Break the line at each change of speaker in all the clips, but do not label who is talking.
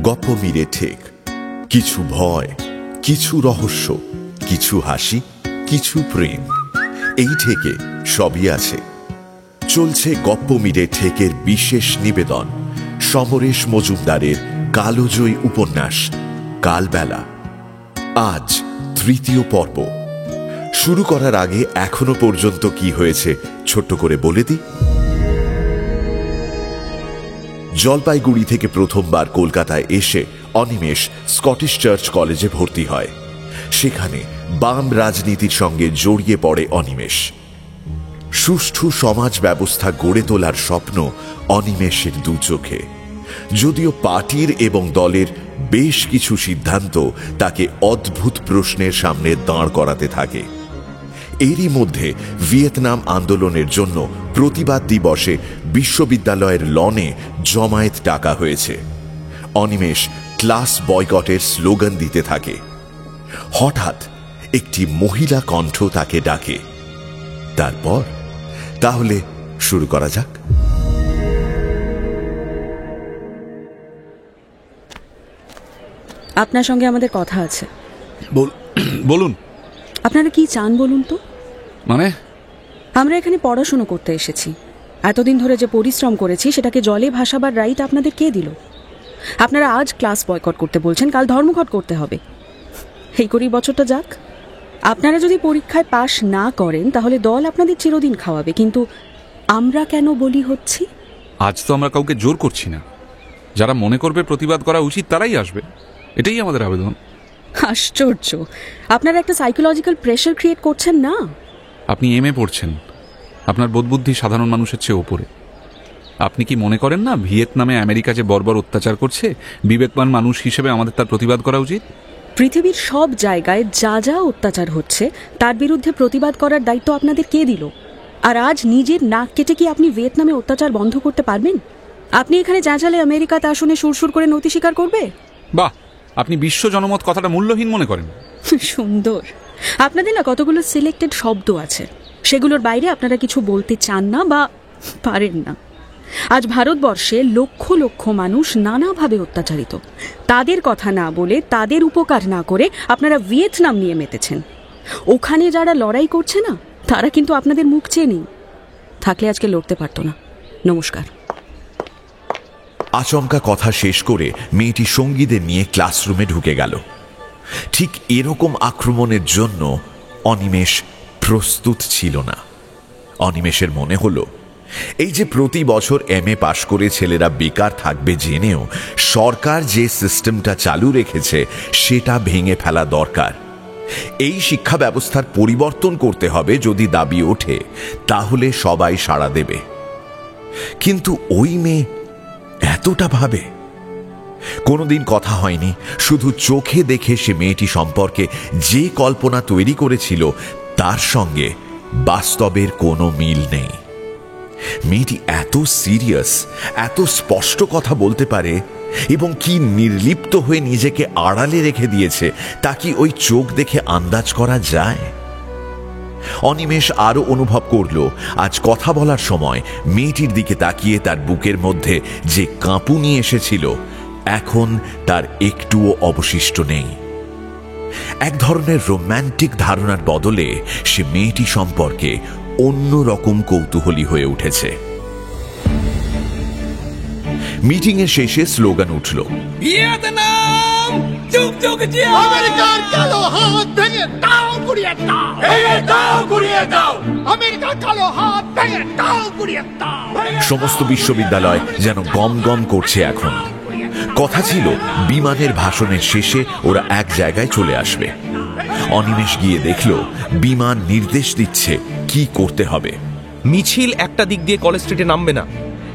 গপ্প মিলে ঠেক, কিছু ভয়, কিছু রহস্য, কিছু হাসি, কিছু প্রেম, এই ঠেকে সবই আছে। চলছে গপ্প মিলে ঠেকের বিশেষ নিবেদন সমরেশ মজুমদারের কালোজয়ী উপন্যাস কালবেলা। আজ তৃতীয় পর্ব। শুরু করার আগে এখনো পর্যন্ত কি হয়েছে ছোট্ট করে বলে দিই। জলপাইগুড়ি থেকে প্রথমবার কলকাতায় এসে অনিমেষ স্কটিশ চার্চ কলেজে ভর্তি হয়। সেখানে বাম রাজনীতির সঙ্গে জড়িয়ে পড়ে অনিমেষ। সুষ্ঠু সমাজ ব্যবস্থা গড়ে তোলার স্বপ্ন অনিমেষের দু চোখে, যদিও পার্টির এবং দলের বেশ কিছু সিদ্ধান্ত তাকে অদ্ভুত প্রশ্নের সামনে দাঁড় করাতে থাকে। এরই মধ্যে ভিয়েতনাম আন্দোলনের জন্য প্রতিবাদ দিবসে বিশ্ববিদ্যালয়ের লনে জমায়েত ডাকা হয়েছে। অনিমেষ ক্লাস বয়কটের স্লোগান দিতে থাকে। হঠাৎ একটি মহিলা কণ্ঠ তাকে ডাকে। তারপর তাহলে শুরু করা যাক।
আপনার সঙ্গে আমাদের কথা আছে।
বলুন।
আপনারা কি চান বলুন তো?
মানে
আমরা এখানে পড়াশুনো করতে এসেছি। এতদিন ধরে যে পরিশ্রম করেছি সেটাকে জলে ভাসাবার রাইট আপনাদের কে দিল? আপনারা আজ ক্লাস বয়কট করতে বলছেন, কাল ধর্মঘট করতে হবে। এই করেই বছরটা যাক। আপনারা যদি পরীক্ষায় পাশ না করেন তাহলে দল আপনাদের চিরদিন খাওয়াবে, কিন্তু আমরা কেন বলি হচ্ছি?
আজ তো আমরা কাউকে জোর করছি না। যারা মনে করবে প্রতিবাদ করা উচিত তারাই আসবে, এটাই আমাদের আবেদন।
আশ্চর্য, আপনারা একটা সাইকোলজিক্যাল প্রেশার ক্রিয়েট করছেন না?
আপনি এমএ পড়ছেন, আপনার বোধবুদ্ধি সাধারণ মানুষের চেয়ে ওপরে। আপনি কি মনে করেন না ভিয়েতনামে আমেরিকা যে বর্বর অত্যাচার করছে, বিবেকবান মানুষ হিসেবে আমাদের তার প্রতিবাদ করা উচিত?
পৃথিবীর সব জায়গায় যা যা অত্যাচার হচ্ছে তার বিরুদ্ধে প্রতিবাদ করার দায়িত্ব আপনাদের কে দিল? আর আজ নিজের নাক কেটে কি আপনি ভিয়েতনামে অত্যাচার বন্ধ করতে পারবেন? আপনি এখানে চেঁচালে আমেরিকা তা শুনে সুরসুর করে নতি স্বীকার করবে?
বাহ, আপনি বিশ্ব জনমত কথাটা মূল্যহীন মনে করেন?
সুন্দর। আপনাদের না কতগুলো সিলেক্টেড শব্দ আছে, সেগুলোর বাইরে আপনারা কিছু বলতে চান না বা পারেন না। আজ ভারতবর্ষে লক্ষ লক্ষ মানুষ নানাভাবে অত্যাচারিত। তাদের কথা না বলে, তাদের উপকার না করে আপনারা ভিয়েতনাম নিয়ে মেতেছেন। ওখানে যারা লড়াই করছে না তারা কিন্তু আপনাদের মুখ চেয়ে নেই। থাকলে আজকে লড়তে পারতো না। নমস্কার।
আচমকা কথা শেষ করে মেয়েটি সঙ্গীদের নিয়ে ক্লাসরুমে ঢুকে গেল। ঠিক এরকম আক্রমণের জন্য অনিমেষ প্রস্তুত ছিল না। অনিমেষের মনে হলো এই যে প্রতি বছর এমএ পাশ করে ছেলেরা বেকার থাকবে জেনেও সরকার যে সিস্টেমটা চালু রেখেছে সেটা ভেঙে ফেলা দরকার। এই শিক্ষা ব্যবস্থার পরিবর্তন করতে হবে। যদি দাবি ওঠে তাহলে সবাই সাড়া দেবে। কিন্তু ওই মেয়ে এতটা ভাবে? কোনোদিন কথা হয়নি, শুধু চোখে দেখে সে মেয়েটি সম্পর্কে যে কল্পনা তৈরি করেছিল তার সঙ্গে বাস্তবের কোনো মিল নেই। মেয়েটি এত সিরিয়াস, এত স্পষ্ট কথা বলতে পারে এবং কি নির্লিপ্ত হয়ে নিজেকে আড়ালে রেখে দিয়েছে তা কি ওই চোখ দেখে আন্দাজ করা যায়? অনিমেষ আরো অনুভব করল আজ কথা বলার সময় মেয়েটির দিকে তাকিয়ে তার বুকের মধ্যে যে কাঁপুনি এসেছিল এখন তার একটুও অবশিষ্ট নেই। এক ধরনের রোম্যান্টিক ধারণার বদলে সে মেয়েটি সম্পর্কে অন্য রকম কৌতূহলী হয়ে উঠেছে। মিটিং এর শেষে স্লোগান উঠল,
ভিয়েতনাম যুগ যুগ জিয়া, আমেরিকার কালো হাত ভেঙে দাও গুড়িয়ে দাও, ভেঙে দাও গুড়িয়ে দাও, আমেরিকার কালো হাত ভেঙে দাও গুড়িয়ে দাও।
সমস্ত বিশ্ববিদ্যালয় যেন গম গম করছে এখন। কথা ছিল বিমানের ভাষণের শেষে ওরা এক জায়গায় চলে আসবে। অনিমেষ গিয়ে দেখল বিমান নির্দেশ দিচ্ছে কি করতে হবে।
মিছিল একটা দিক দিয়ে কলেজ স্ট্রিটে নামবে না,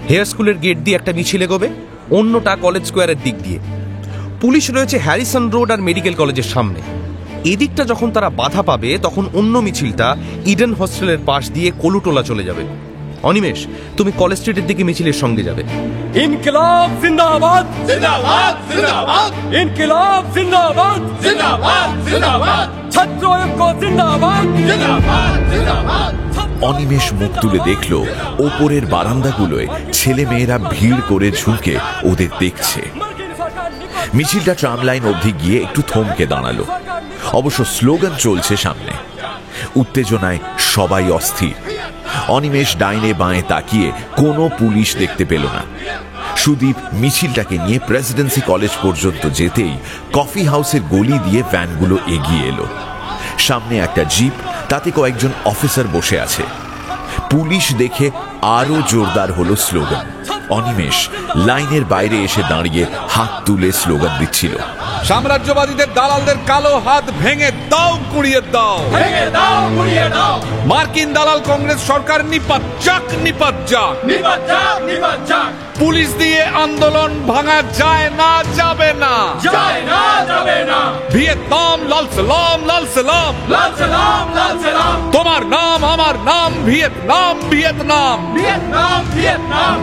হেয়ার স্কুলের গেট দিয়ে একটা মিছিল এগোবে, অন্যটা কলেজ স্কোয়ারের দিক দিয়ে। পুলিশ রয়েছে হ্যারিসন রোড আর মেডিকেল কলেজের সামনে। এদিকটা যখন তারা বাধা পাবে তখন অন্য মিছিলটা ইডেন হোস্টেলের পাশ দিয়ে কলুটোলা চলে যাবে। অনিমেষ, তুমি কলেজ স্ট্রিটের দিকে মিছিলের সঙ্গে যাবে।
ইনকিলাব জিন্দাবাদ,
জিন্দাবাদ জিন্দাবাদ
ইনকিলাব জিন্দাবাদ,
জিন্দাবাদ জিন্দাবাদ
ছাত্র ঐক্য জিন্দাবাদ,
জিন্দাবাদ জিন্দাবাদ।
অনিমেষ মুখ তুলে দেখল ওপরের বারান্দাগুলোয় ছেলে মেয়েরা ভিড় করে ঝুঁকে ওদের দেখছে। মিছিলটা ট্রাম লাইন অবধি গিয়ে একটু থমকে দাঁড়ালো। অবশ্য স্লোগান চলছে সামনে। উত্তেজনায় সবাই অস্থির। অনিমেষ ডাইনে বাঁয়ে তাকিয়ে কোনো পুলিশ দেখতে পেল না। সুদীপ মিছিলটাকে নিয়ে প্রেসিডেন্সি কলেজ পর্যন্ত যেতেই কফি হাউসের গলি দিয়ে ভ্যানগুলো এগিয়ে এলো। সামনে একটা জিপ, তাতে কয়েকজন অফিসার বসে আছে। পুলিশ দেখে আরো জোরদার হলো স্লোগান। অনিমেষ লাইনের বাইরে এসে দাঁড়িয়ে হাত তুলে স্লোগান দিচ্ছিল,
সাম্রাজ্যবাদীদের দালালদের কালো হাত ভেঙে দাও, গুঁড়িয়ে দাও,
ভেঙে দাও, গুঁড়িয়ে দাও।
মার্কিন দালাল কংগ্রেস সরকার নিপাত যাক, নিপাত যাক,
নিপাত যাক, নিপাত যাক।
পুলিশ দিয়ে আন্দোলন ভাঙা যায় না, যাবে না,
যায় না, যাবে না।
ভিয়েতনাম লাল সালাম, লাল সালাম,
লাল সালাম, লাল সালাম।
তোমার নাম আমার নাম, ভিয়েতনাম, ভিয়েতনাম।
Vietnam, Vietnam.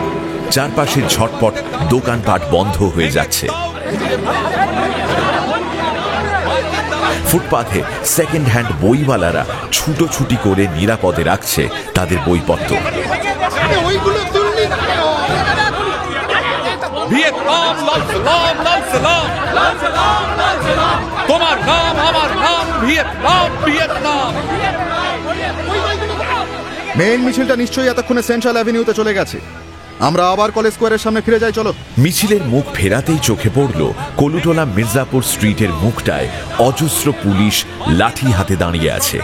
চারপাশের ঝটপট দোকানপাট বন্ধ হয়ে যাচ্ছে। ফুটপাথে সেকেন্ড হ্যান্ড বইওয়ালারা ছুটোছুটি করে নিরাপদে রাখছে তাদের বইপত্র।
ওইগুলো তুললি না কেন?
ভিয়েতনাম লাল সালাম, লাল সালাম,
লাল সালাম, লাল সালাম।
তোমার নাম আমার নাম, ভিয়েতনাম, ভিয়েতনাম।
মেইন মিছিলটা নিশ্চয়ই এতক্ষণে সেন্ট্রাল অ্যাভিনিউতে চলে গেছে। আমরা আবার কলেজ স্কোয়ারের সামনে ফিরে যাই, চলো।
মিছিলের মুখ ফেরাতেই চোখে পড়ল কলুটোলা মির্জাপুর স্ট্রিটের মুখটায় অজস্র পুলিশ লাঠি হাতে দাঁড়িয়ে আছে।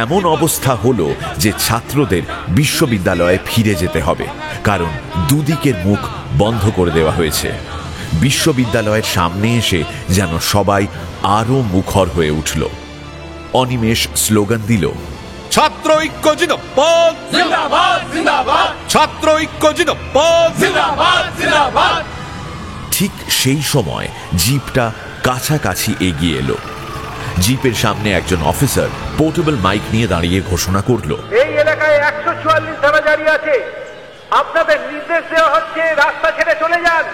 এমন অবস্থা হলো যে ছাত্রদের বিশ্ববিদ্যালয়ে ফিরে যেতে হবে, কারণ দুদিকের মুখ বন্ধ করে দেওয়া হয়েছে। বিশ্ববিদ্যালয়ের সামনে এসে যেন সবাই আরো মুখর হয়ে উঠল। অনিমেষ স্লোগান দিল,
ছাত্র ঐক্য জিন্দাবাদ,
জিন্দাবাদ, জিন্দাবাদ,
ছাত্র ঐক্য জিন্দাবাদ,
জিন্দাবাদ, জিন্দাবাদ।
ঠিক সেই সময় জিপটা কাছাকাছি এগিয়ে এলো। জিপের সামনে একজন অফিসার পোর্টেবল মাইক নিয়ে দাঁড়িয়ে ঘোষণা করলো,
এই এলাকায় 144 ধারা জারি আছে। আপনাদের নির্দেশ দেওয়া হচ্ছে রাস্তা ছেড়ে চলে যান।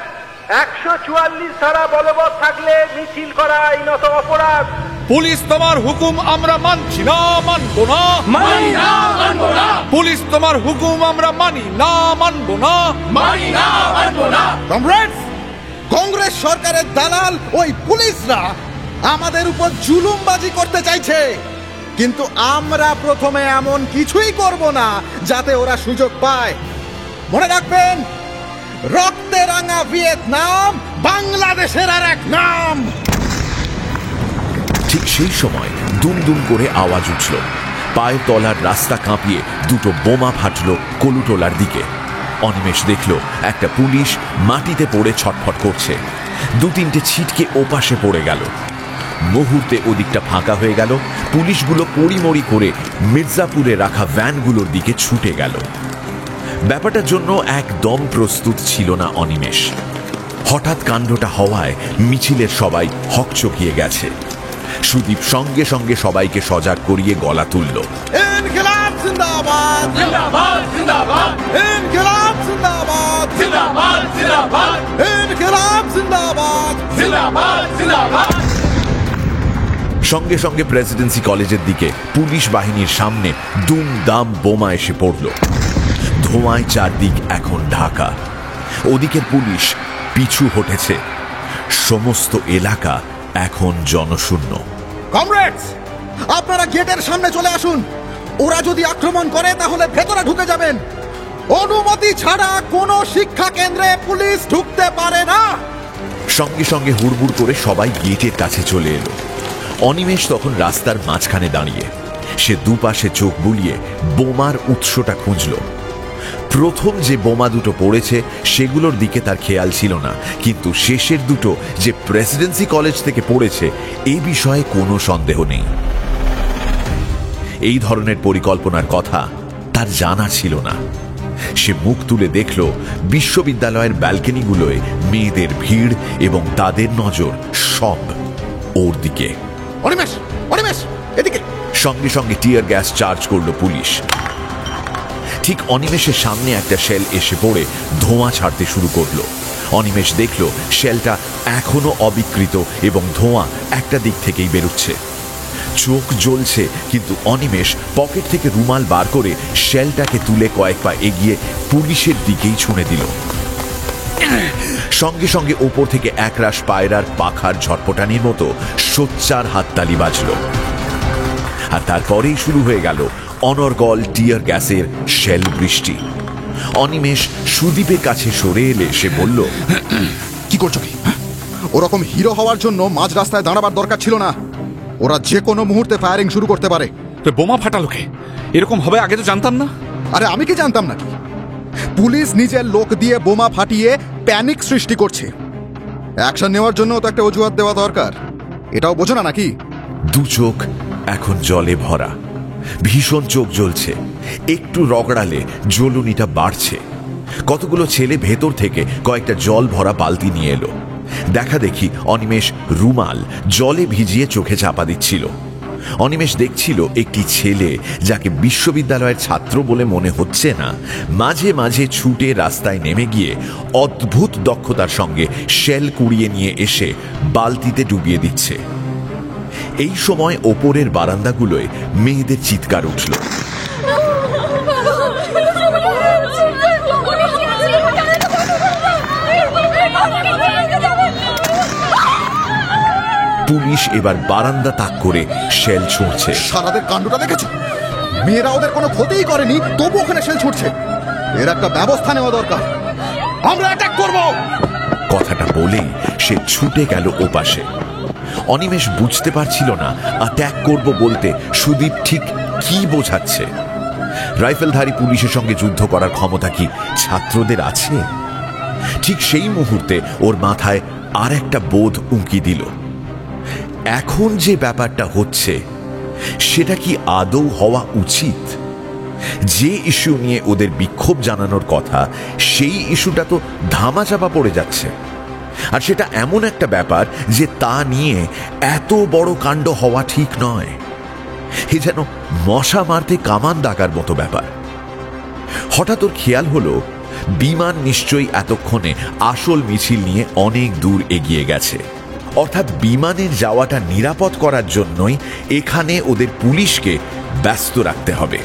144 ধারা বলবৎ থাকলে মিছিল করা আইনত অপরাধ।
পুলিশ তোমার হুকুম আমরা মানছি না, মানবো না,
মানি না, মানবো না।
পুলিশ তোমার হুকুম আমরা মানি না, মানবো না,
মানি না, মানবো না।
কমরেডস, কংগ্রেস সরকারের দালাল ওই পুলিশরা আমাদের উপর জুলুমবাজি করতে চাইছে, কিন্তু আমরা প্রথমে এমন কিছুই করব না যাতে ওরা সুযোগ পায়। মনে রাখবেন, রক্তে রাঙা ভিয়েতনাম বাংলাদেশের আর এক নাম।
ঠিক সেই সময় দুমদুম করে আওয়াজ উঠল। পায়ের তলার রাস্তা কাঁপিয়ে দুটো বোমা ফাটল কলুটোলার দিকে। অনিমেষ দেখল একটা পুলিশ মাটিতে পড়ে ছটফট করছে। দু তিনটে ছিটকে ওপাশে পড়ে গেল। মুহূর্তে ওদিকটা ফাঁকা হয়ে গেল। পুলিশগুলো পড়িমড়ি করে মির্জাপুরে রাখা ভ্যানগুলোর দিকে ছুটে গেল। ব্যাপারটার জন্য একদম প্রস্তুত ছিল না অনিমেষ। হঠাৎ কাণ্ডটা হওয়ায় মিছিলের সবাই হকচকিয়ে গেছে। সুদীপ সঙ্গে সঙ্গে সবাইকে সজাগ করিয়ে গলা তুলল,
ইনকিলাব জিন্দাবাদ,
জিন্দাবাদ, জিন্দাবাদ,
ইনকিলাব জিন্দাবাদ,
জিন্দাবাদ, জিন্দাবাদ,
ইনকিলাব জিন্দাবাদ,
জিন্দাবাদ, জিন্দাবাদ।
সঙ্গে সঙ্গে প্রেসিডেন্সি কলেজের দিকে পুলিশ বাহিনীর সামনে দুমদাম বোমা এসে পড়ল। ধোঁয়ায় চারদিক এখন ঢাকা। ওদিকের পুলিশ পিছু হটেছে। সমস্ত এলাকা এখন জনশূন্য।
কমরেডস, আপনারা গেটের সামনে চলে আসুন। ওরা যদি আক্রমণ করে তাহলে ভেতরে ঢুকে যাবেন। অনুমতি ছাড়া কোনো শিক্ষা কেন্দ্রে পুলিশ ঢুকতে পারে না।
সঙ্গে সঙ্গে হুড়মুড় করে সবাই গেটের কাছে চলে এলো। অনিমেষ তখন রাস্তার মাঝখানে দাঁড়িয়ে। সে দুপাশে চোখ বুলিয়ে বোমার উৎসটা খুঁজল। প্রথম যে বোমা দুটো পড়েছে সেগুলোর দিকে তার খেয়াল ছিল না, কিন্তু শেষের দুটো যে প্রেসিডেন্সি কলেজ থেকে পড়েছে এই বিষয়ে কোনো সন্দেহ নেই। এই ধরনের পরিকল্পনার কথা তার জানা ছিল না। সে মুখ তুলে দেখল বিশ্ববিদ্যালয়ের ব্যালকনিগুলোয় মেয়েদের ভিড় এবং তাদের নজর সব ওর দিকে।
অনিমেষ, অনিমেষ, এদিকে।
সঙ্গে সঙ্গে টিয়ার গ্যাস চার্জ করলো পুলিশ। ঠিক অনিমেষের সামনে একটা শেল এসে পড়ে ধোঁয়া ছাড়তে শুরু করলো। অনিমেষ দেখল শেলটা এখনো অবিকৃত এবং ধোঁয়া একটা দিক থেকেই বেরোচ্ছে। চোখ জ্বলছে, কিন্তু অনিমেষ পকেট থেকে রুমাল বার করে শেলটাকে তুলে কয়েক পা এগিয়ে পুলিশের দিকেই ছুঁড়ে দিল। সঙ্গে সঙ্গে ওপর থেকে একরাশ পায়রার পাখার ঝটপটানির মতো সোচ্চার হাততালি বাজল। আর তারপরেই শুরু হয়ে গেল অনর্গল টিয়ার গ্যাসের শেল বৃষ্টি। অনিমেষ সুদীপের কাছে সরে এলে সে বলল,
কি করছো কি? ওরকম হিরো হওয়ার জন্য মাঝ রাস্তায় দাঁড়াবার দরকার ছিল না। ওরা যে কোনো মুহূর্তে ফায়ারিং শুরু করতে পারে।
বোমা ফাটালো কে? এরকম হবে আগে তো জানতাম না।
আরে আমি কি জানতাম নাকি? পুলিশ নিজের লোক দিয়ে বোমা ফাটিয়ে প্যানিক সৃষ্টি করছে। অ্যাকশন নেওয়ার জন্য তো একটা অজুহাত দেওয়া দরকার। এটাও বোঝো না নাকি?
দু চোখ এখন জলে ভরা, ভীষণ চোখ জ্বলছে। একটু রগড়ালে জ্বলুনিটা বাড়ছে। কতগুলো ছেলে ভেতর থেকে কয়েকটা জল ভরা বালতি নিয়ে এলো। দেখা দেখি অনিমেষ রুমাল জলে ভিজিয়ে চোখে চাপা দিচ্ছিল। অনিমেষ দেখছিল একটি ছেলে, যাকে বিশ্ববিদ্যালয়ের ছাত্র বলে মনে হচ্ছে না, মাঝে মাঝে ছুটে রাস্তায় নেমে গিয়ে অদ্ভুত দক্ষতার সঙ্গে শেল কুড়িয়ে নিয়ে এসে বালতিতে ডুবিয়ে দিচ্ছে। এই সময় ওপরের বারান্দাগুলোয় মেয়েদের চিৎকার উঠল। পুলিশ এবার বারান্দা তাক করে শেল ছুঁড়ছে।
সারাদের কাণ্ডটা দেখেছো? মেয়েরা ওদের কোনো ক্ষতিই করেনি, তবু ওখানে শেল ছুটছে। এর একটা ব্যবস্থা নেওয়া দরকার। আমরা অ্যাটাক করব।
কথাটা বলেই সে ছুটে গেল ওপাশে। অনিমেষ বুঝতে পারছিল না অ্যাটাক করব বলতে সুদীপ ঠিক কি বোঝাচ্ছে। রাইফেলধারী পুলিশের সঙ্গে যুদ্ধ করার ক্ষমতা কি ছাত্রদের আছে? ঠিক সেই মুহূর্তে ওর মাথায় আর একটা বোধ উঁকি দিল। এখন যে ব্যাপারটা হচ্ছে সেটা কি আদৌ হওয়া উচিত? যে ইস্যু নিয়ে ওদের বিক্ষোভ জানানোর কথা, সেই ইস্যুটা তো ধামাচাপা পড়ে যাচ্ছে। আর সেটা এমন একটা ব্যাপার যে তা নিয়ে এত বড় কাণ্ড হওয়া ঠিক নয়। এ যেন মশা মারতে কামান দাগার মতো ব্যাপার। হঠাৎ ওর খেয়াল হলো বিমান নিশ্চয়ই এতক্ষণে আসল মিছিল নিয়ে অনেক দূর এগিয়ে গেছে। অর্থাৎ বিমানের যাওয়াটা নিরাপদ করার জন্যই এখানে ওদের পুলিশকে ব্যস্ত রাখতে হবে।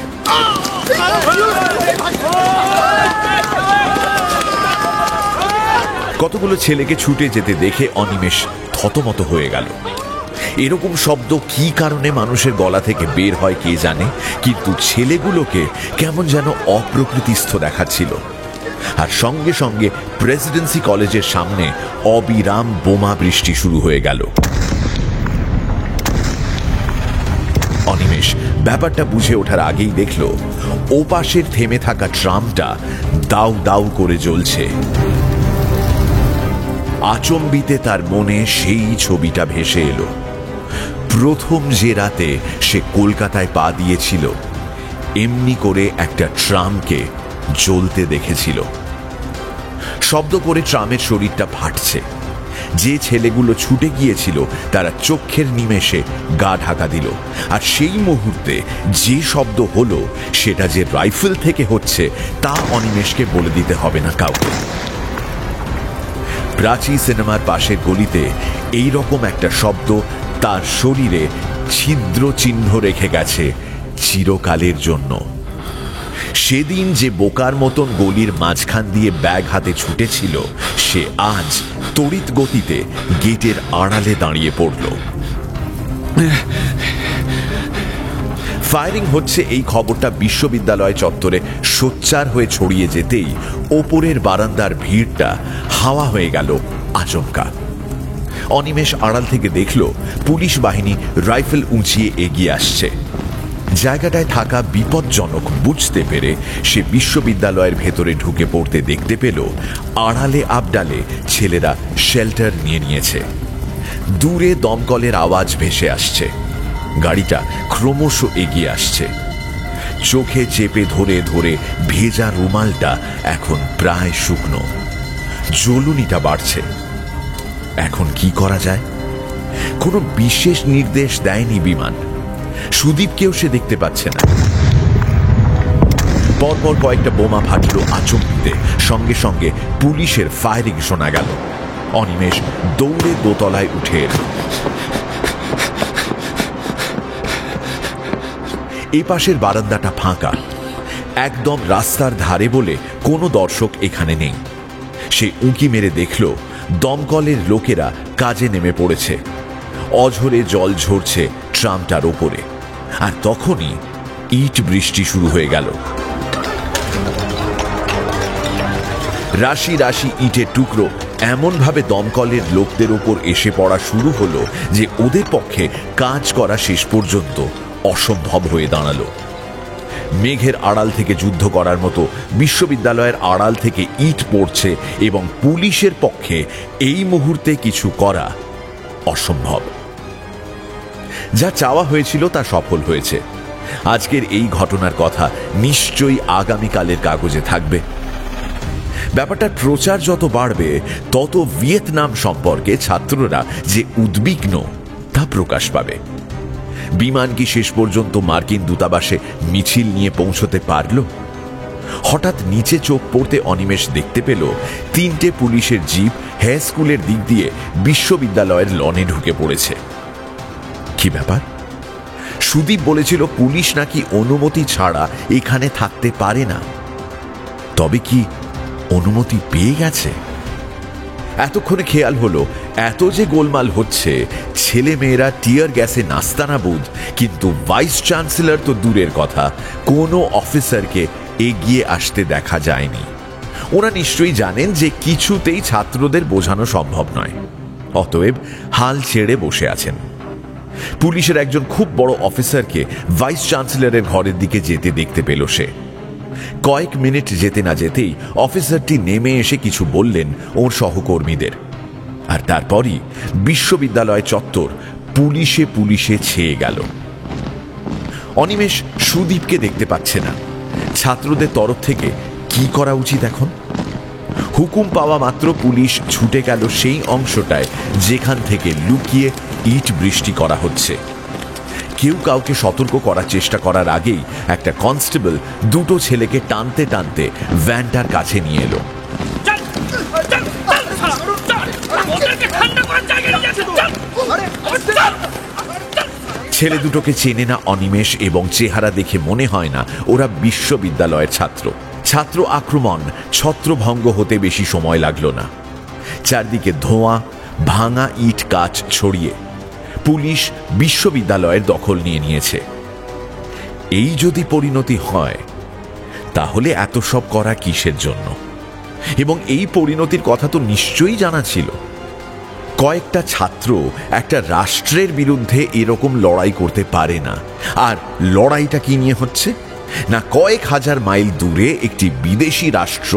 কতগুলো ছেলেকে ছুটে যেতে দেখে অনিমেষ থতমত হয়ে গেল। এরকম শব্দ কি কারণে মানুষের গলা থেকে বের হয় কে জানে, কিন্তু ছেলেগুলোকে কেমন যেন অপ্রকৃতিস্থ দেখাচ্ছিল। আর সঙ্গে সঙ্গে প্রেসিডেন্সি কলেজের সামনে অবিরাম বোমা বৃষ্টি শুরু হয়ে গেল। অনিমেষ ব্যাপারটা বুঝে ওঠার আগেই দেখল ওপাশের থেমে থাকা ট্রামটা দাউ দাউ করে জ্বলছে। আচম্বিতে তার মনে সেই ছবিটা ভেসে এলো। প্রথম যে রাতে সে কলকাতায় পা দিয়েছিল, এমনি করে একটা ট্রামকে জ্বলতে দেখেছিল। শব্দ করে ট্রামের শরীরটা ফাটছে। যে ছেলেগুলো ছুটে গিয়েছিল তারা চোখের নিমেষে গা ঢাকা দিল। আর সেই মুহূর্তে যে শব্দ হলো সেটা যে রাইফেল থেকে হচ্ছে তা অনিমেষকে বলে দিতে হবে না কাউকে। প্রাচী সিনেমার পাশের গলিতে এই রকম একটা শব্দ তার শরীরে ছিদ্র চিহ্ন রেখে গেছে চিরকালের জন্য। সেদিন যে বোকার মতন গলির মাঝখান দিয়ে ব্যাগ হাতে ছুটেছিল, সে আজ তড়িৎ গতিতে গেটের আড়ালে দাঁড়িয়ে পড়ল। ফায়ারিং হচ্ছে এই খবরটা বিশ্ববিদ্যালয় চত্বরে সোচ্চার হয়ে ছড়িয়ে যেতেই ওপরের বারান্দার ভিড়টা হাওয়া হয়ে গেল আচমকা। অনিমেষ আড়াল থেকে দেখল পুলিশ বাহিনী রাইফেল উঁচিয়ে এগিয়ে আসছে। জায়গাটায় থাকা বিপজ্জনক বুঝতে পেরে সে বিশ্ববিদ্যালয়ের ভেতরে ঢুকে পড়তে দেখতে পেল আড়ালে আবডালে ছেলেরা শেল্টার নিয়ে নিয়েছে। দূরে দমকলের আওয়াজ ভেসে আসছে। গাড়িটা ক্রমশ এগিয়ে আসছে। চোখে চেপে ধরে ধরে ভেজা রুমালটা এখন প্রায় শুকনো। জ্বলুনিটা বাড়ছে। এখন কি করা যায়? কোনো বিশেষ নির্দেশ দেয়নি বিমান। সুদীপকেও সে দেখতে পাচ্ছে না। পরপর কয়েকটা বোমা ফাটল আচমকিতে, সঙ্গে সঙ্গে পুলিশের ফায়ারিং শোনা গেল। অনিমেষ দৌড়ে দোতলায় উঠে এল। এ পাশের বারান্দাটা ফাঁকা, একদম রাস্তার ধারে বলে কোনো দর্শক এখানে নেই। সে উঁকি মেরে দেখল দমকলের লোকেরা কাজে নেমে পড়েছে। অঝরে জল ঝরছে ট্রামটার ওপরে, আর তখনই ইট বৃষ্টি শুরু হয়ে গেল। রাশি রাশি ইটের টুকরো এমনভাবে দমকলের লোকদের ওপর এসে পড়া শুরু হলো যে ওদের পক্ষে কাজ করা শেষ পর্যন্ত অসম্ভব হয়ে দাঁড়ালো। মেঘের আড়াল থেকে যুদ্ধ করার মতো বিশ্ববিদ্যালয়ের আড়াল থেকে ইট পড়ছে এবং পুলিশের পক্ষে এই মুহূর্তে কিছু করা অসম্ভব। যা চাওয়া হয়েছিল তা সফল হয়েছে। আজকের এই ঘটনার কথা নিশ্চয়ই আগামীকালের কাগজে থাকবে। ব্যাপারটার প্রচার যত বাড়বে তত ভিয়েতনাম সম্পর্কে ছাত্ররা যে উদ্বিগ্ন তা প্রকাশ পাবে। বিমান কি শেষ পর্যন্ত মার্কিন দূতাবাসে মিছিল নিয়ে পৌঁছতে পারল? হঠাৎ নিচে চোখ পড়তে অনিমেষ দেখতে পেল 3টে পুলিশের জিপ হাই স্কুলের দিক দিয়ে বিশ্ববিদ্যালয়ের লনে ঢুকে পড়েছে। কি ব্যাপার? সুদীপ বলেছিল পুলিশ নাকি অনুমতি ছাড়া এখানে থাকতে পারে না। তবে কি অনুমতি পেয়ে গেছে? এতক্ষণে খেয়াল হলো এত যে গোলমাল হচ্ছে, ছেলে মেয়েরা টিয়ার গ্যাসে নাস্তানাবুদ, কিন্তু ভাইস চ্যান্সেলর তো দূরের কথা, কোনো অফিসারকে এগিয়ে আসতে দেখা যায়নি। ওরা নিশ্চয়ই জানেন যে কিছুতেই ছাত্রদের বোঝানো সম্ভব নয়, অতএব হাল ছেড়ে বসে আছেন। পুলিশের একজন খুব বড় অফিসারকে ভাইস চ্যান্সেলরের ঘরের দিকে যেতে দেখতে পেল সে। কয়েক মিনিট যেতে না যেতেই অফিসারটি নেমে এসে কিছু বললেন ওর সহকর্মীদের, আর তারপরই বিশ্ববিদ্যালয় চত্বর পুলিশে পুলিশে ছেয়ে গেল। অনিমেষ সুদীপকে দেখতে পাচ্ছে না। ছাত্রদের তরফ থেকে কি করা উচিত এখন? হুকুম পাওয়া মাত্র পুলিশ ছুটে গেল সেই অংশটায় যেখান থেকে লুকিয়ে ইট বৃষ্টি করা হচ্ছে। কেউ কাউকে সতর্ক করার চেষ্টা করার আগেই একটা কনস্টেবল 2টো ছেলেকে টানতে টানতে ভ্যানটার কাছে নিয়ে এলো। ছেলে দুটোকে চেনে না অনিমেষ এবং চেহারা দেখে মনে হয় না ওরা বিশ্ববিদ্যালয়ের ছাত্র। ছাত্র আক্রমণ ছত্রভঙ্গ হতে বেশি সময় লাগলো না। চারদিকে ধোঁয়া, ভাঙা ইট কাচ ছড়িয়ে পুলিশ বিশ্ববিদ্যালয়ের দখল নিয়ে নিয়েছে। এই যদি পরিণতি হয় তাহলে এত সব করা কিসের জন্য? এবং এই পরিণতির কথা তো নিশ্চয়ই জানা ছিল। কয়েকটা ছাত্র একটা রাষ্ট্রের বিরুদ্ধে এরকম লড়াই করতে পারে না। আর লড়াইটা কি নিয়ে হচ্ছে? না কয়েক হাজার মাইল দূরে একটি বিদেশি রাষ্ট্র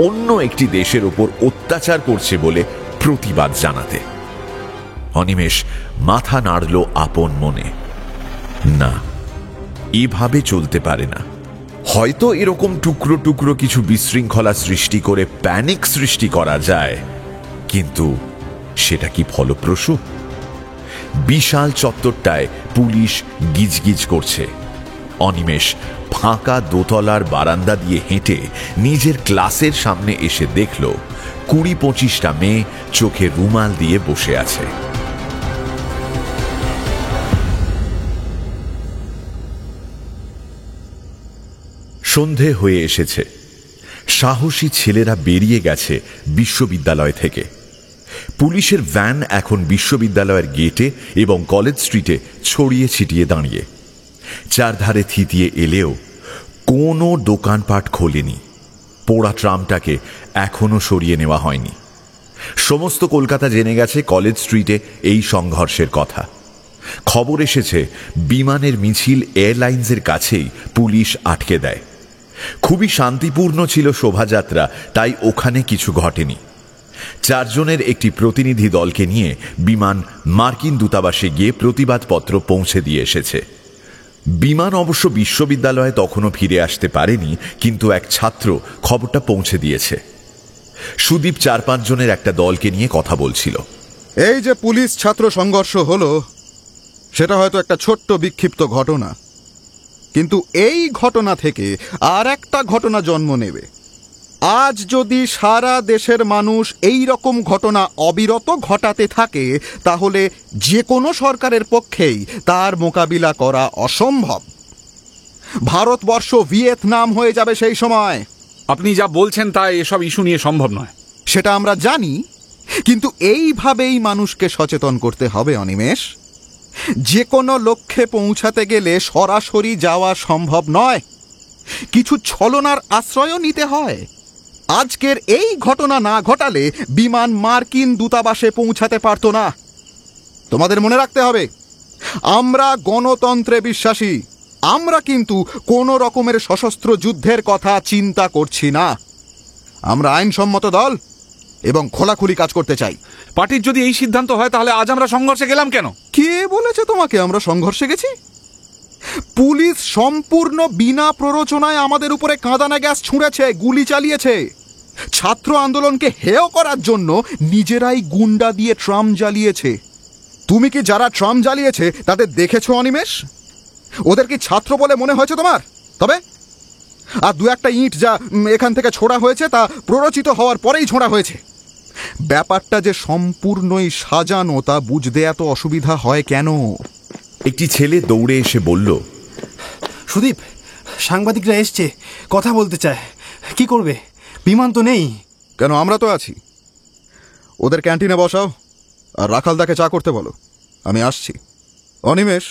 অন্য একটি দেশের ওপর অত্যাচার করছে বলে প্রতিবাদ জানাতে। অনিমেষ মাথা নাড়ল আপন মনে। না, এভাবে চলতে পারে না। হয়তো এরকম টুকরো টুকরো কিছু বিশৃঙ্খলা সৃষ্টি করে প্যানিক সৃষ্টি করা যায়, কিন্তু সেটা কি ফলপ্রসূ? বিশাল চত্বরটায় পুলিশ গিজগিজ করছে। অনিমেষ ফাঁকা দোতলার বারান্দা দিয়ে হেঁটে নিজের ক্লাসের সামনে এসে দেখল 20-25টা মেয়ে চোখে রুমাল দিয়ে বসে আছে। সন্ধে হয়ে এসেছে। সাহসী ছেলেরা বেরিয়ে গেছে বিশ্ববিদ্যালয় থেকে। পুলিশের ভ্যান এখন বিশ্ববিদ্যালয়ের গেটে এবং কলেজ স্ট্রিটে ছড়িয়ে ছিটিয়ে দাঁড়িয়ে। চারধারে থিতিয়ে এলেও কোনো দোকানপাট খোলেনি। পোড়া ট্রামটাকে এখনো সরিয়ে নেওয়া হয়নি। সমস্ত কলকাতা জেনে গেছে কলেজ স্ট্রিটে এই সংঘর্ষের কথা। খবর এসেছে বিমানের মিছিল এয়ারলাইন্সের কাছেই পুলিশ আটকে দেয়। খুবই শান্তিপূর্ণ ছিল শোভাযাত্রা, তাই ওখানে কিছু ঘটেনি। 4 জনের একটি প্রতিনিধি দলকে নিয়ে বিমান মার্কিন দূতাবাসে গিয়ে প্রতিবাদপত্র পৌঁছে দিয়ে এসেছে। বিমান অবশ্য বিশ্ববিদ্যালয়ে তখনও ফিরে আসতে পারেনি, কিন্তু এক ছাত্র খবরটা পৌঁছে দিয়েছে। সুদীপ 4-5 জনের একটা দলকে নিয়ে কথা বলছিল।
এই যে পুলিশ ছাত্র সংঘর্ষ হলো, সেটা হয়তো একটা ছোট্ট বিক্ষিপ্ত ঘটনা,
কিন্তু এই ঘটনা থেকে আর একটা ঘটনা জন্ম নেবে। আজ যদি সারা দেশের মানুষ এই রকম ঘটনা অবিরত ঘটাতে থাকে, তাহলে যে কোনো সরকারের পক্ষেই তার মোকাবিলা করা অসম্ভব। ভারতবর্ষ ভিয়েতনাম হয়ে যাবে সেই সময়।
আপনি যা বলছেন তা এসব ইস্যু নিয়ে সম্ভব নয়।
সেটা আমরা জানি, কিন্তু এইভাবেই মানুষকে সচেতন করতে হবে অনিমেষ। যে কোনো লক্ষ্যে পৌঁছাতে গেলে সরাসরি যাওয়া সম্ভব নয়, কিছু ছলনার আশ্রয়ও নিতে হয়। আজকের এই ঘটনা না ঘটালে বিমান মার্কিন দূতাবাসে পৌঁছাতে পারত না। তোমাদের মনে রাখতে হবে, আমরা গণতন্ত্রে বিশ্বাসী। আমরা কিন্তু কোনো রকমের সশস্ত্র যুদ্ধের কথা চিন্তা করছি না। আমরা আইনসম্মত দল এবং খোলাখুলি কাজ করতে চাই।
পার্টির যদি এই সিদ্ধান্ত হয়, তাহলে আজ আমরা সংঘর্ষে গেলাম কেন?
কে বলেছে তোমাকে আমরা সংঘর্ষে গেছি? পুলিশ সম্পূর্ণ বিনা প্ররোচনায় আমাদের উপরে কাঁদানে গ্যাস ছুঁড়েছে, গুলি চালিয়েছে। ছাত্র আন্দোলনকে হেয় করার জন্য নিজেরাই গুন্ডা দিয়ে ট্রাম জ্বালিয়েছে। তুমি কি যারা ট্রাম জ্বালিয়েছে তাদের দেখেছো অনিমেষ? ওদের কি ছাত্র বলে মনে হয়েছে তোমার? তবে আর দু একটা ইঁট যা এখান থেকে ছোড়া হয়েছে তা প্ররোচিত হওয়ার পরেই ছোড়া হয়েছে। ব্যাপারটা যে সম্পূর্ণই সাজানো তা বুঝতে এত অসুবিধা হয় কেন?
একটি ছেলে দৌড়ে এসে বলল,
সুদীপ, সাংবাদিকরা এসছে, কথা বলতে চায়। কি করবে? বিমান তো নেই।
কেন, আমরা তো আছি। ওদের ক্যান্টিনে বসাও আর রাখালদাকে চা করতে বলো, আমি আসছি। অনিমেষ,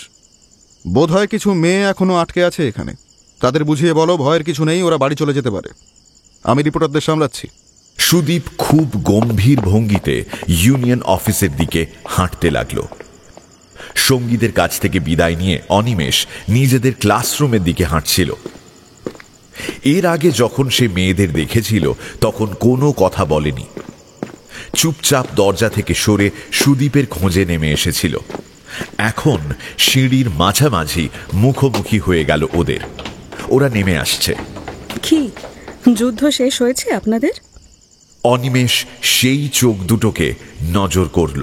বোধহয় কিছু মেয়ে এখনো আটকে আছে এখানে, তাদের বুঝিয়ে বলো ভয়ের কিছু নেই, ওরা বাড়ি চলে যেতে পারে। আমি রিপোর্টারদের সামলাচ্ছি।
সুদীপ খুব গম্ভীর ভঙ্গিতে ইউনিয়ন অফিসের দিকে হাঁটতে লাগলো। সঙ্গীদের কাছ থেকে বিদায় নিয়ে অনিমেষ নিজেদের ক্লাসরুমের দিকে হাঁটছিল। এর আগে যখন সে মেয়েদের দেখেছিল তখন কোনো কথা বলেনি, চুপচাপ দরজা থেকে সরে সুদীপের খোঁজে নেমে এসেছিল। এখন সিঁড়ির মাঝামাঝি মুখোমুখি হয়ে গেল ওদের। ওরা নেমে আসছে।
কি যুদ্ধ শেষ হয়েছে আপনাদের?
অনিমেষ সেই চোখ দুটোকে নজর করল।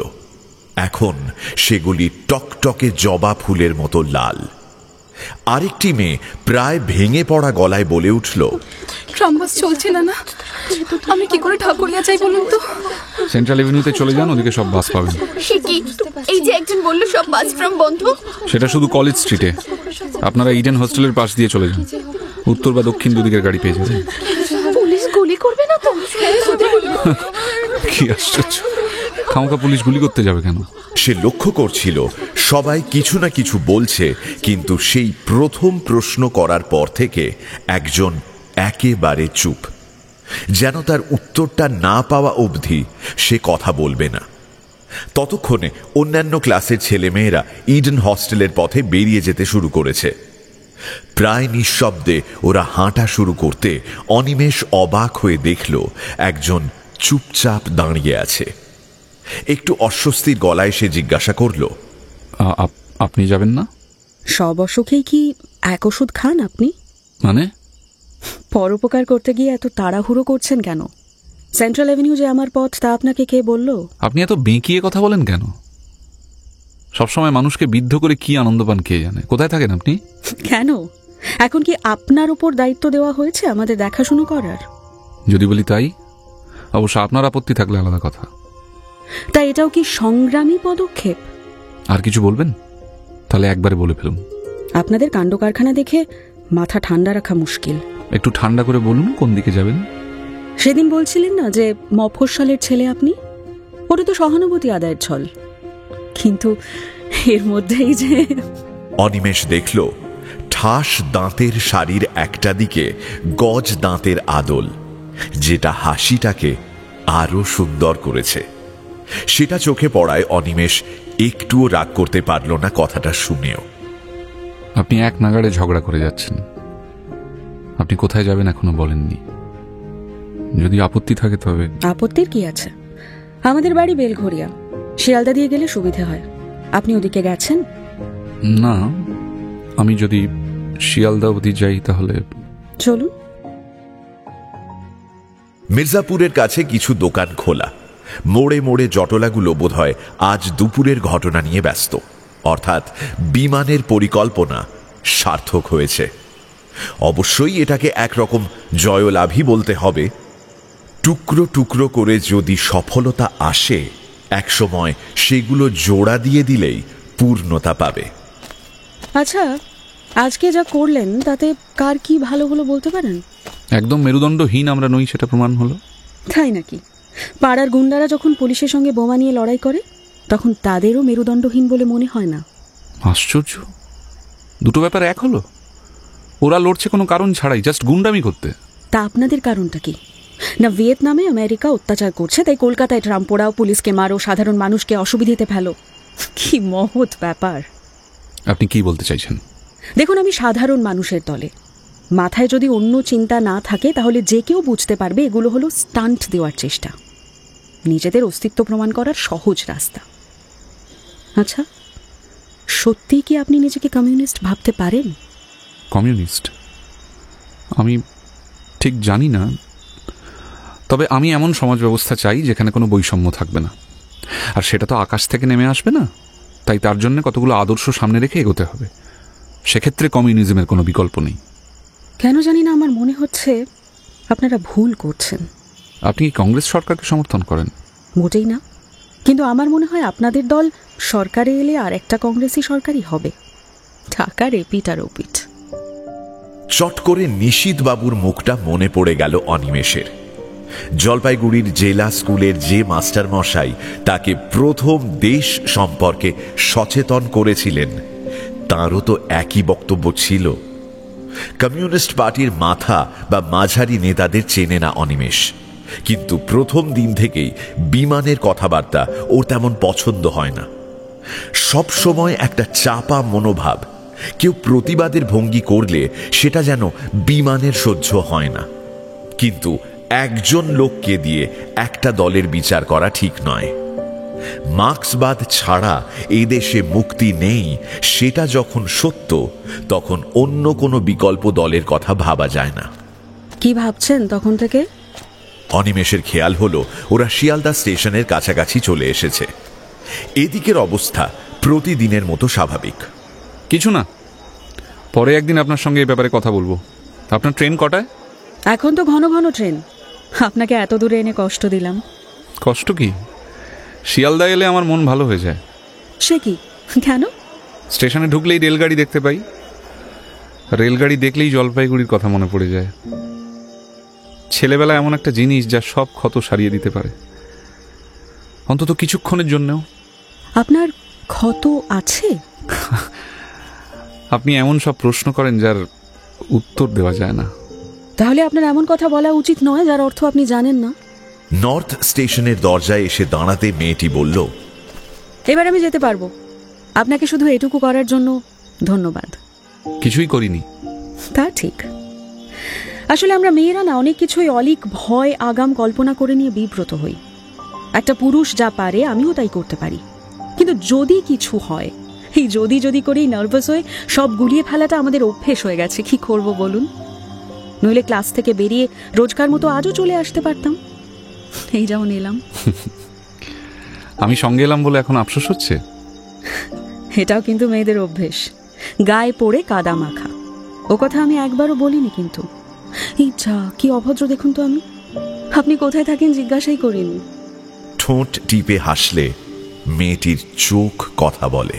এখন সেগুলি টকটকে জবা ফুলের মতো লাল। আরেকটি মেয়ে প্রায় ভেঙে পড়া গলায় বলে উঠল,
ট্রামবাস চলছে না। না, আমি কি করে ঠাকুরিয়া যাই বলুন তো?
সেন্ট্রাল এভিনিউতে চলে যান, ওদিকে সব বাস পাবেন।
সে কি? এই যে একজন বলল সব বাস ট্রাম বন্ধ।
সেটা শুধু কলেজ স্ট্রিটে। আপনারা ইডেন হোস্টেলের পাশ দিয়ে চলে যান, উত্তর বা দক্ষিণ দুদিকের গাড়ি পেয়ে যাবেন।
পুলিশ গুলি করবে না তো?
কি আশ্চর্য, খামোখা পুলিশ গুলি করতে যাবে কেন?
সে লক্ষ্য করছিল সবাই কিছু না কিছু বলছে, কিন্তু সেই প্রথম প্রশ্ন করার পর থেকে একজন একেবারে চুপ, যেন তার উত্তরটা না পাওয়া অবধি সে কথা বলবে না। ততক্ষণে অন্যান্য ক্লাসের ছেলেমেয়েরা ইডেন হস্টেলের পথে বেরিয়ে যেতে শুরু করেছে। প্রায় নিঃশব্দে ওরা হাঁটা শুরু করতে অনিমেষ অবাক হয়ে দেখল একজন চুপচাপ দাঁড়িয়ে আছে। একটু অস্বস্তির গলায় সে জিজ্ঞাসা করল,
আপনি যাবেন না?
সব অসুখেই কি এক ওষুধ খান আপনি?
মানে?
পরোপকার করতে গিয়ে এত তাড়াহুড়ো করছেন কেন? সেন্ট্রাল এভিনিউ যে আমার পথ তা আপনাকে কে বলল?
আপনি এত বেঁকিয়ে কথা বলেন কেন? সবসময় মানুষকে বিদ্ধ করে কি আনন্দ পান কে জানে। কোথায় থাকেন আপনি?
কেন, এখন কি আপনার উপর দায়িত্ব দেওয়া হয়েছে আমাদের দেখাশুনো করার?
যদি বলি তাই, অবশ্য আপনার আপত্তি থাকলে আলাদা কথা।
তা এটাও কি সংগ্রামী পদক্ষেপ?
আর কিছু বলবেন? তাহলে একবারে বলে ফেলুন।
আপনাদের কাণ্ড কারখানা দেখে মাথা ঠান্ডা রাখা মুশকিল।
একটু ঠান্ডা করে বলুন কোন দিকে যাবেন।
সেদিন বলছিলেন না যে মফস্বলের ছেলে আপনি? ওটা তো সহানুভূতি আদায়ের ছল, কিন্তু এর মধ্যেই যে...
অনিমেষ দেখল ঠাস দাঁতের শাড়ির একটা দিকে গজ দাঁতের আদল, যেটা হাসিটাকে আরো সুন্দর করেছে। সেটা চোখে পড়ায় অনিমেষ একটুও রাগ করতে পারল না কথাটা শুনেও।
আপনি এক নাগাড়ে ঝগড়া করে যাচ্ছেন। আপনি কোথায় যাবেন এখনো বলেননি। যদি আপত্তি থাকে তবে...
আপত্তির কি আছে? আমাদের বাড়ি বেলঘরিয়া, শিয়ালদা দিয়ে গেলে সুবিধে হয়। আপনি ওদিকে গেছেন?
না, আমি যদি শিয়ালদা অবধি যাই তাহলে...
চলুন।
মির্জাপুরের কাছে কিছু দোকান খোলা। মোড়ে মোড়ে জটলাগুলো বোধহয় আজ দুপুরের ঘটনা নিয়ে ব্যস্ত, অর্থাৎ বিমানের পরিকল্পনা সার্থক হয়েছে। অবশ্যই এটাকে একরকম জয়লাভই বলতে হবে। টুকরো টুকরো করে যদি সফলতা আসে, একসময় সেগুলো জোড়া দিয়ে দিলেই পূর্ণতা পাবে।
আচ্ছা, আজকে যা করলেন তাতে কার কি ভালো হলো বলতে পারেন?
একদম মেরুদণ্ডহীন আমরা নই, সেটা প্রমাণ হলো।
তাই নাকি? পাড়ার গুন্ডারা যখন পুলিশের সঙ্গে বোমা নিয়ে লড়াই করে তখন তাদেরও মেরুদণ্ডহীন বলে মনে হয় না।
আশ্চর্য, দুটো ব্যাপার এক হলো। ওরা লড়ছে কোনো কারণ ছাড়াই, জাস্ট গুন্ডামি করতে।
তা আপনাদের কারণটা কি? না ভিয়েতনামে আমেরিকা অত্যাচার করছে তাই কলকাতায় ট্রাম পোড়াও, পুলিশকে মারো, সাধারণ মানুষকে অসুবিধাতে ফেলো। কি মহৎ ব্যাপার!
আপনি কি বলতে চাইছেন?
দেখুন, আমি সাধারণ মানুষের দলে। মাথায় যদি অন্য চিন্তা না থাকে তাহলে যে কেউ বুঝতে পারবে এগুলো হলো স্টান্ট দেওয়ার চেষ্টা, নিজেদের অস্তিত্ব প্রমাণ করার সহজ রাস্তা। আচ্ছা, সত্যিই কি আপনি নিজেকে কমিউনিস্ট ভাবতে পারেন?
কমিউনিস্ট? আমি ঠিক জানি না, তবে আমি এমন সমাজ ব্যবস্থা চাই যেখানে কোনো বৈষম্য থাকবে না। আর সেটা তো আকাশ থেকে নেমে আসবে না, তাই তার জন্য কতগুলো আদর্শ সামনে রেখে এগোতে হবে। সেক্ষেত্রে কমিউনিজমের কোনো বিকল্প নেই।
কেন জানি না আমার মনে হচ্ছে আপনারা ভুল করছেন।
আপনি কি কংগ্রেস সরকারকে সমর্থন করেন?
মোটেই না, কিন্তু আমার মনে হয় আপনাদের দল সরকারে এলে আর একটা কংগ্রেসই সরকারই হবে। ঢাকার এপিট আর ওপিট।
চট করে নিশীথ বাবুর মুখটা মনে পড়ে গেল অনিমেষের। জলপাইগুড়ির জেলা স্কুলের যে মাস্টার মশাই তাকে প্রথম দেশ সম্পর্কে সচেতন করেছিলেন, তাঁরও তো একই বক্তব্য ছিল। কমিউনিস্ট পার্টির মাথা বা মাঝারি নেতাদের চেনে না অনিমেষ, কিন্তু প্রথম দিন থেকেই বিমানের কথাবার্তা ওর তেমন পছন্দ হয় না। সব সময় একটা চাপা মনোভাব। কেউ প্রতিবাদের ভঙ্গি করলে সেটা যেন বিমানের সহ্য হয় না। কিন্তু একজন লোককে দিয়ে একটা দলের বিচার করা ঠিক নয়। মার্ক্সবাদ ছাড়া এদেশে মুক্তি নেই, সেটা যখন সত্য, তখন অন্য কোনো বিকল্প দলের কথা ভাবা যায় না।
কি ভাবছেন তখন থেকে?
অনিমেষের খেয়াল হলো ওরা শিয়ালদা স্টেশনের কাছাকাছি চলে এসেছে। এদিকের অবস্থা প্রতিদিনের মতো স্বাভাবিক।
কিছু না, পরে একদিন আপনার সঙ্গে এই ব্যাপারে কথা বলবো। আপনার ট্রেন কটায়?
এখন তো ঘন ঘন ট্রেন। আপনাকে এত দূরে এনে কষ্ট দিলাম।
কষ্ট কি? শিয়ালদা এলে আমার মন ভালো হয়ে যায়।
সে কি? কেন?
স্টেশনে ঢুকলেই রেলগাড়ি দেখতে পাই, রেলগাড়ি দেখলেই জলপাইগুড়ির কথা মনে পড়ে যায়। ছেলেবেলা এমন একটা জিনিস যা সব ক্ষত সারিয়ে দিতে পারে, অন্তত কিছুক্ষণের জন্যও।
আপনার ক্ষত আছে?
আপনি এমন সব প্রশ্ন করেন যার উত্তর দেওয়া যায় না।
তাহলে আপনার এমন কথা বলা উচিত নয় যার অর্থ আপনি জানেন না।
নর্থ স্টেশনের দরজায় এসে দাঁড়াতে মেয়েটি বলল,
এবার আমি যেতে পারবো। আপনাকে শুধু এটুকু করার জন্য ধন্যবাদ।
কিছুই করিনি।
তা ঠিক। আসলে আমরা মেয়েরা না অনেক কিছুই অলিক ভয় আগাম কল্পনা করে নিয়ে বিব্রত হই। একটা পুরুষ যা পারে আমিও তাই করতে পারি, কিন্তু যদি কিছু হয়, এই যদি যদি করেই নার্ভাস হয়ে সব গুলিয়ে ফেলাটা আমাদের অভ্যেস হয়ে গেছে। কি করব বলুন? নইলে ক্লাস থেকে বেরিয়ে রোজকার মতো আজও চলে আসতে পারতাম। এই যেমন এলাম।
আমি সঙ্গে এলাম বলে এখন আফসোস হচ্ছে?
এটাও কিন্তু মেয়েদের অভ্যেস, গায়ে পড়ে কাদা মাখা। ও কথা আমি একবারও বলিনি, কিন্তু এই যা কি অভদ্র দেখুন তো। আপনি কোথায় থাকেন জিজ্ঞাসাই করিনি।
ঠোঁট টিপে হাসলে মেয়েটির চোখ কথা বলে।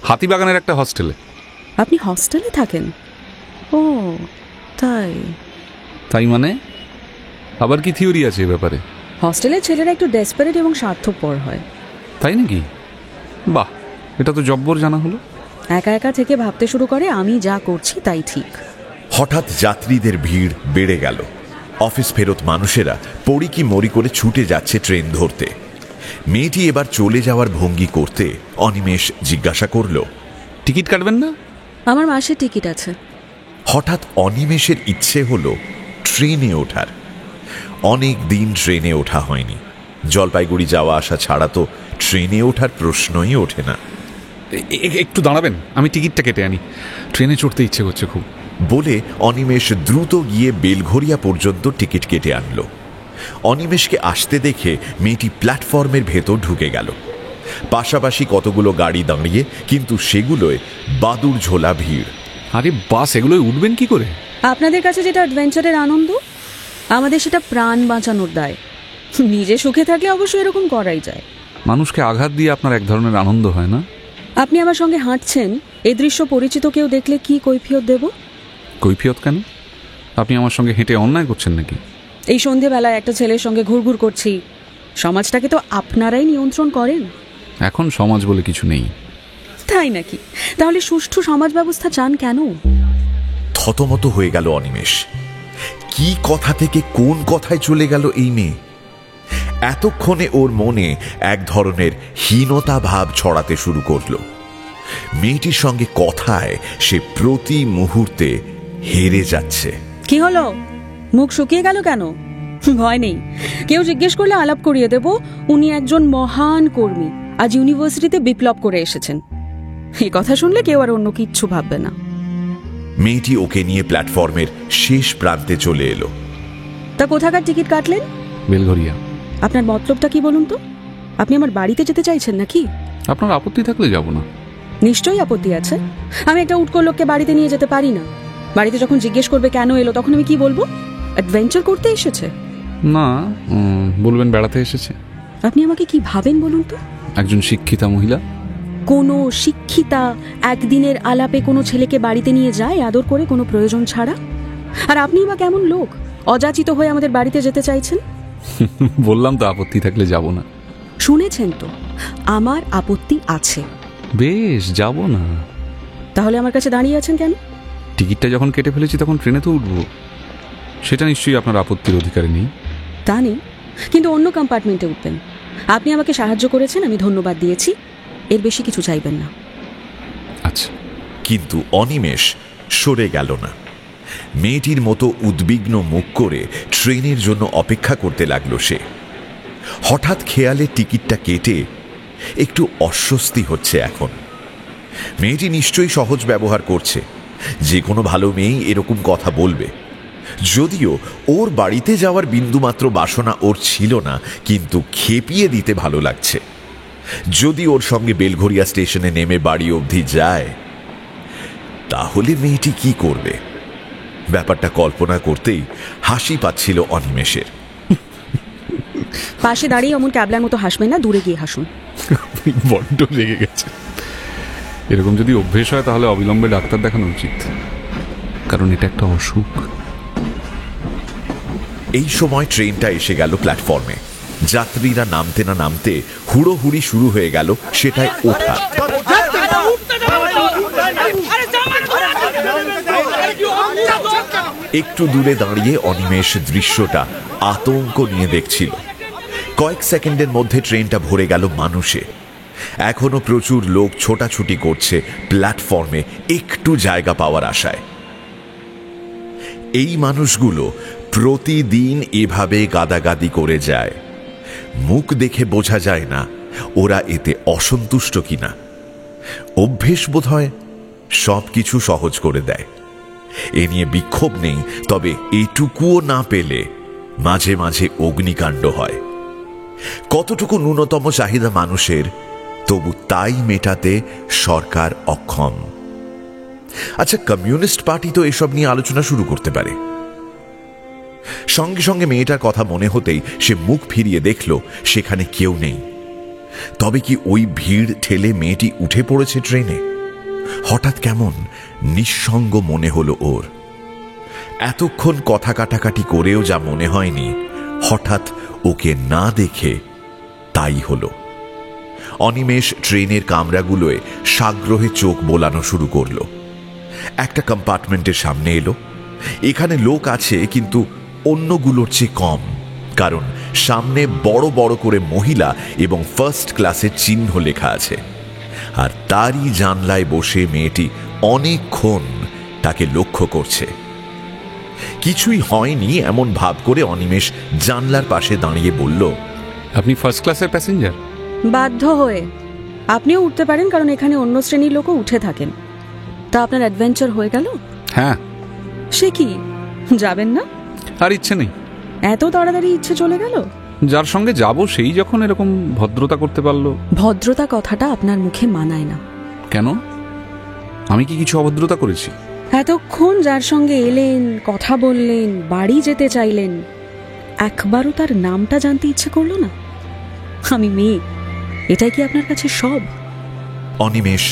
হাতিবাগানের একটা হস্টেলে।
আপনি হস্টেলে থাকেন? ও তাই।
তাই মানে আবার কি থিওরি আছে এ ব্যাপারে?
হস্টেলের ছেলেরা একটু ডেসপারেট এবং স্বার্থপর হয়।
তাই নাকি? বাহ, এটা তো জব্বর জানা হলো।
একা একা থেকে ভাবতে শুরু করে আমি যা করছি তাই ঠিক।
হঠাৎ যাত্রীদের ভিড় বেড়ে গেল। অফিস ফেরত মানুষেরা পড়ি কি মরি করে ছুটে যাচ্ছে ট্রেন ধরতে। মেয়েটি এবার চলে যাওয়ার ভঙ্গি করতে অনিমেষ জিজ্ঞাসা করল,
টিকিট কাটবেন না?
আমার মাসের টিকিট আছে।
হঠাৎ অনিমেষের ইচ্ছে হলো ট্রেনে ওঠার। অনেক দিন ট্রেনে ওঠা হয়নি। জলপাইগুড়ি যাওয়া আসা ছাড়া তো ট্রেনে ওঠার প্রশ্নই ওঠে না।
একটু দাঁড়াবেন, আমি টিকিটটা কেটে আনি, ট্রেনে চড়তে ইচ্ছে করছে খুব।
বলে অনিমেষ দ্রুত গিয়ে বেলঘরিয়া পর্যন্ত টিকিট কেটে আনল। অনিমেষকে আসতে দেখে মেয়েটি প্ল্যাটফর্মের ভেতর ঢুকে গেল। পাশাপাশি কতগুলো গাড়ি দাঁড়িয়ে, কিন্তু সেগুলোয় বাদুর ঝোলা ভিড়।
আরে বাস এগুলোই উঠবেন কি করে?
আপনাদের কাছে যেটা অ্যাডভেঞ্চারের আনন্দ, আমাদের সেটা প্রাণ বাঁচানোর দায়। নিজে সুখে থাকলে অবশ্যই এরকম করাই যায়।
মানুষকে আঘাত দিয়ে আপনার এক ধরনের আনন্দ হয় না?
আপনি আমার সঙ্গে হাঁটছেন, এই দৃশ্য পরিচিত কেউ দেখলে কি কৈফিয়ত দেব?
কৈফিয়ত কেন? আপনি আমার সঙ্গে হেঁটে অন্যায় করছেন নাকি?
এই সন্ধেবেলায় একটা ছেলের সঙ্গে ঘুরঘুর করছি, সমাজটাকে তো আপনারাই নিয়ন্ত্রণ করেন।
এখন সমাজ বলে কিছু নেই।
তাই নাকি? তাহলে সুষ্ঠু সমাজ ব্যবস্থা চান কেন?
থতমত হয়ে গেল অনিমেষ। কি কথা থেকে কোন কথায় চলে গেল এই মেয়ে? এতক্ষণে ওর মনে এক ধরনের হীনতা ভাব ছড়াতে শুরু করলো। মেয়েটির সঙ্গে কথায় সে প্রতি মুহূর্তে হেরে যাচ্ছে।
কি হলো? মুখ শুকিয়ে গেল কেন? ভয় নেই, কেউ জিজ্ঞেস করলে আলাপ করিয়ে দেব। উনি একজন মহান কর্মী, আজ ইউনিভার্সিটিতে বিপ্লব করে এসেছেন। এই কথা শুনলে কেউ আর অন্য কিচ্ছু ভাববে না।
মেয়েটি ওকে নিয়ে প্ল্যাটফর্মের শেষ প্রান্তে চলে এলো।
তা কোথাকার টিকিট কাটলেন?
বেলঘরিয়া।
আপনার মতলবটা কি বলুন তো? আপনি আমার বাড়িতে যেতে চাইছেন নাকি?
আপনার আপত্তি থাকলে যাব না।
নিশ্চয়ই আপত্তি আছে। আমি একটা উটকো লোককে বাড়িতে নিয়ে যেতে পারি না। বাড়িতে যখন জিজ্ঞেস করবে কেন এলো, তখন আমি কি বলবো? অ্যাডভেঞ্চার করতে এসেছে?
না, বলবেন বেড়াতে এসেছে।
আপনি আমাকে কি ভাবেন বলুন তো?
একজন শিক্ষিতা মহিলা।
কোনো শিক্ষিতা একদিনের আলাপে কোনো ছেলেকে বাড়িতে নিয়ে যায় আদর করে, কোনো প্রয়োজন ছাড়া? আর আপনি বা কেমন লোক, অযাচিত হয়ে আমাদের বাড়িতে যেতে চাইছেন?
বললাম তো আপত্তি থাকলে যাব না।
শুনেছেন তো, আমার আপত্তি আছে।
বেশ, যাব না।
তাহলে আমার কাছে দাঁড়িয়ে আছেন কেন?
টিকিটটা যখন কেটে ফেলেছি তখন ট্রেনে তো উঠবো। সেটা নিশ্চয়ই আপনার আপত্তির অধিকারে নেই।
তা নেই, কিন্তু অন্য কম্পার্টমেন্টে উঠবেন। আপনি আমাকে সাহায্য করেছেন, আমি ধন্যবাদ দিয়েছি, এর বেশি কিছু চাইবেন না।
আচ্ছা।
কিন্তু অনিমেষ সরে গেল না। মেয়েটির মতো উদ্বিগ্ন মুখ করে ট্রেনের জন্য অপেক্ষা করতে লাগলো সে। হঠাৎ খেয়ালে টিকিটটা কেটে একটু অস্বস্তি হচ্ছে এখন। মেয়েটি নিশ্চয়ই সহজ ব্যবহার করছে, যে কোনো ভালো মেয়েই এরকম কথা বলবে। যদিও ওর বাড়িতে যাওয়ার বিন্দুমাত্র বাসনা ওর ছিল না, কিন্তু খেপিয়ে দিতে ভালো লাগছে। যদি ওর সঙ্গে বেলঘরিয়া স্টেশনে নেমে বাড়ি অবধি যায়, তাহলে মেয়েটি কি করবে? ব্যাপারটা কল্পনা করতেই হাসি পাচ্ছিল অনিমেষের।
পাশে দাঁড়িয়ে অমন ক্যাবলার মতো হাসবেন না, দূরে গিয়ে হাসুন।
বড্ড রেগে গেছে। এরকম যদি অভ্যেস হয় তাহলে অবিলম্বে ডাক্তার দেখানো উচিত, কারণ এটা একটা অসুখ।
এই সময় ট্রেনটা এসে গেল প্ল্যাটফর্মে। যাত্রীরা নামতে না নামতে হুড়োহুড়ি শুরু হয়ে গেল সেটাই ওঠা। একটু দূরে দাঁড়িয়ে অনিমেষ দৃশ্যটা আতঙ্ক নিয়ে দেখছিল। কয়েক সেকেন্ডের মধ্যে ট্রেনটা ভরে গেল মানুষে। এখনো প্রচুর লোক ছোটাছুটি করছে প্ল্যাটফর্মে একটু জায়গা পাওয়ার আশায়। এই মানুষগুলো প্রতিদিন এভাবে গাদাগাদি করে যায়। মুখ দেখে বোঝা যায় না ওরা এতে অসন্তুষ্ট কিনা। অভ্যেস বোধহয় সবকিছু সহজ করে দেয়। এ নিয়ে বিক্ষোভ নেই, তবে এটুকুও না পেলে মাঝে মাঝে অগ্নিকাণ্ড হয়। কতটুকু ন্যূনতম চাহিদা মানুষের, তবু তাই মেটাতে সরকার অক্ষম। আচ্ছা, কমিউনিস্ট পার্টি তো এসব নিয়ে আলোচনা শুরু করতে পারে। সঙ্গে সঙ্গে মেয়েটার কথা মনে হতেই সে মুখ ফিরিয়ে দেখল সেখানে কেউ নেই। তবে কি ওই ভিড় ঠেলে মেয়েটি উঠে পড়েছে ট্রেনে? হঠাৎ কেমন নিঃসঙ্গ মনে হলো ওর। এতক্ষণ কথা কাটাকাটি করেও যা মনে হয়নি, হঠাৎ ওকে না দেখে তাই হলো। অনিমেষ ট্রেনের কামরাগুলোয় সাগ্রহে চোখ বোলানো শুরু করলো। একটা কম্পার্টমেন্টের সামনে এলো। এখানে লোক আছে, কিন্তু অন্যগুলোর চেয়ে কম, কারণ সামনে বড় বড় করে মহিলা এবং ফার্স্ট ক্লাসের চিহ্ন লেখা আছে। আর তারই জানলায় বসে মেয়েটি অনেকক্ষণ তাকে লক্ষ্য করছে। কিছুই হয়নি এমন ভাব করে অনিমেষ জানলার পাশে দাঁড়িয়ে বলল,
আপনি ফার্স্ট ক্লাসের প্যাসেঞ্জার?
বাধ্য হয়ে। আপনিও উঠতে পারেন, কারণ এখানে অন্য শ্রেণীর লোকও উঠে থাকেন। তা আপনার অ্যাডভেঞ্চার হয়ে গেল?
হ্যাঁ।
সে কি, যাবেন না?
আর ইচ্ছে নেই।
এত তাড়াতাড়ি ইচ্ছে চলে গেল?
যার সঙ্গে যাব সেই যখন এরকম ভদ্রতা করতে পারলো।
ভদ্রতা কথাটা আপনার মুখে মানায় না।
কেন? আমি কি কিছু অভদ্রতা করেছি?
এতক্ষণ যার সঙ্গে এলেন, কথা বললেন, বাড়ি যেতে চাইলেন, একবারও তার নামটা জানতে ইচ্ছে করলো না? আমি মেয়ে, এটাই কি আপনার কাছে সব?
অনিমেষ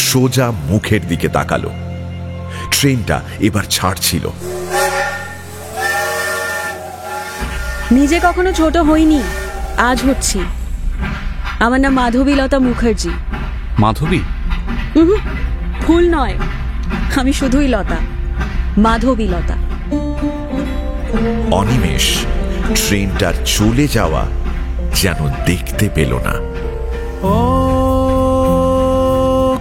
সোজা মুখের দিকে তাকালো। ট্রেনটা এবার ছাড়ছিল।
নিজে কখনো ছোট হইনি, আজ হচ্ছি। আমার নাম মাধবীলতা মুখার্জি।
মাধবী?
ফুল নয়, আমি শুধুই লতা, মাধবীলতা।
অনিমেষ ট্রেনটার চলে যাওয়া যেন দেখতে পেল না।
ও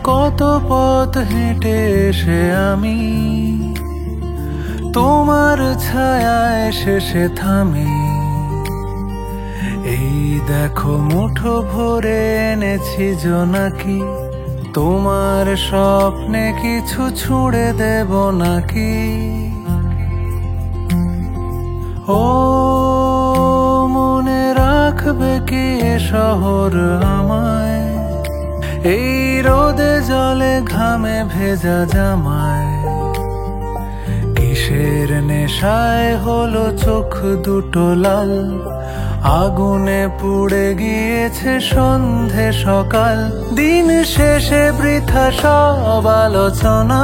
কত পথ হেঁটে এসে আমি তোমার ছায়ায় শেষে থামি। এই দেখো মুঠো ভরে এনেছি জোনাকি, তোমার স্বপ্নে কিছু ছুঁড়ে দেব নাকি। ও মনে রাখবে কি এ শহর আমায়, এই রোদে জলে ঘামে ভেজা জামায়। কিসের নেশায় হলো চোখ দুটো লাল, আগুনে পুড়ে গিয়েছে সন্ধে সকাল। দিন শেষে বৃথা সব আলোচনা,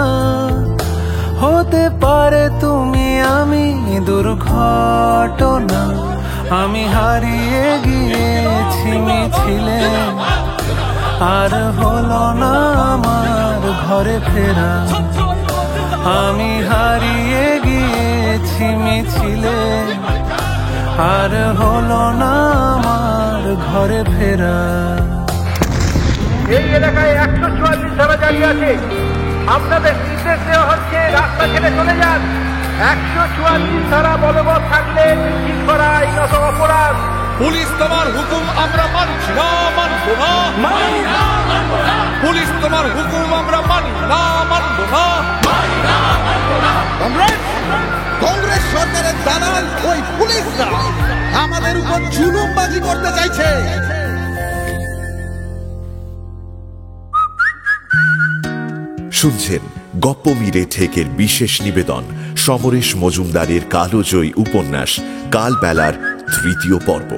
হতে পারে তুমি আমি দুর্ঘটনা। আমি হারিয়ে গিয়েছি মিছিলে, আর হলো না আমার ঘরে ফেরা। আমি হারিয়ে গিয়েছি মিছিলে, আর হলো না আমার ঘরে ফেরা।
এই এলাকায় 144 ধারা জারি আছে। আপনাদের নির্দেশ দেওয়া হচ্ছে রাস্তা ছেড়ে চলে যান। 144 ধারা বলবৎ থাকলে মিছিল করা আইনত অপরাধ।
পুলিশ তোমার হুকুম আমরা মানছি না, মানব না। পুলিশ তোমার হুকুম আমরা মানি না, মানব না।
কংগ্রেস সরকারের দালাল ওই পুলিশরা আমাদের উপর জুলুমবাজি করতে চাইছে।
শুনছেন গপ্পমীরে ঠেকের বিশেষ নিবেদন সমরেশ মজুমদারের কালোজয়ী উপন্যাস কালবেলার 3য় পর্ব।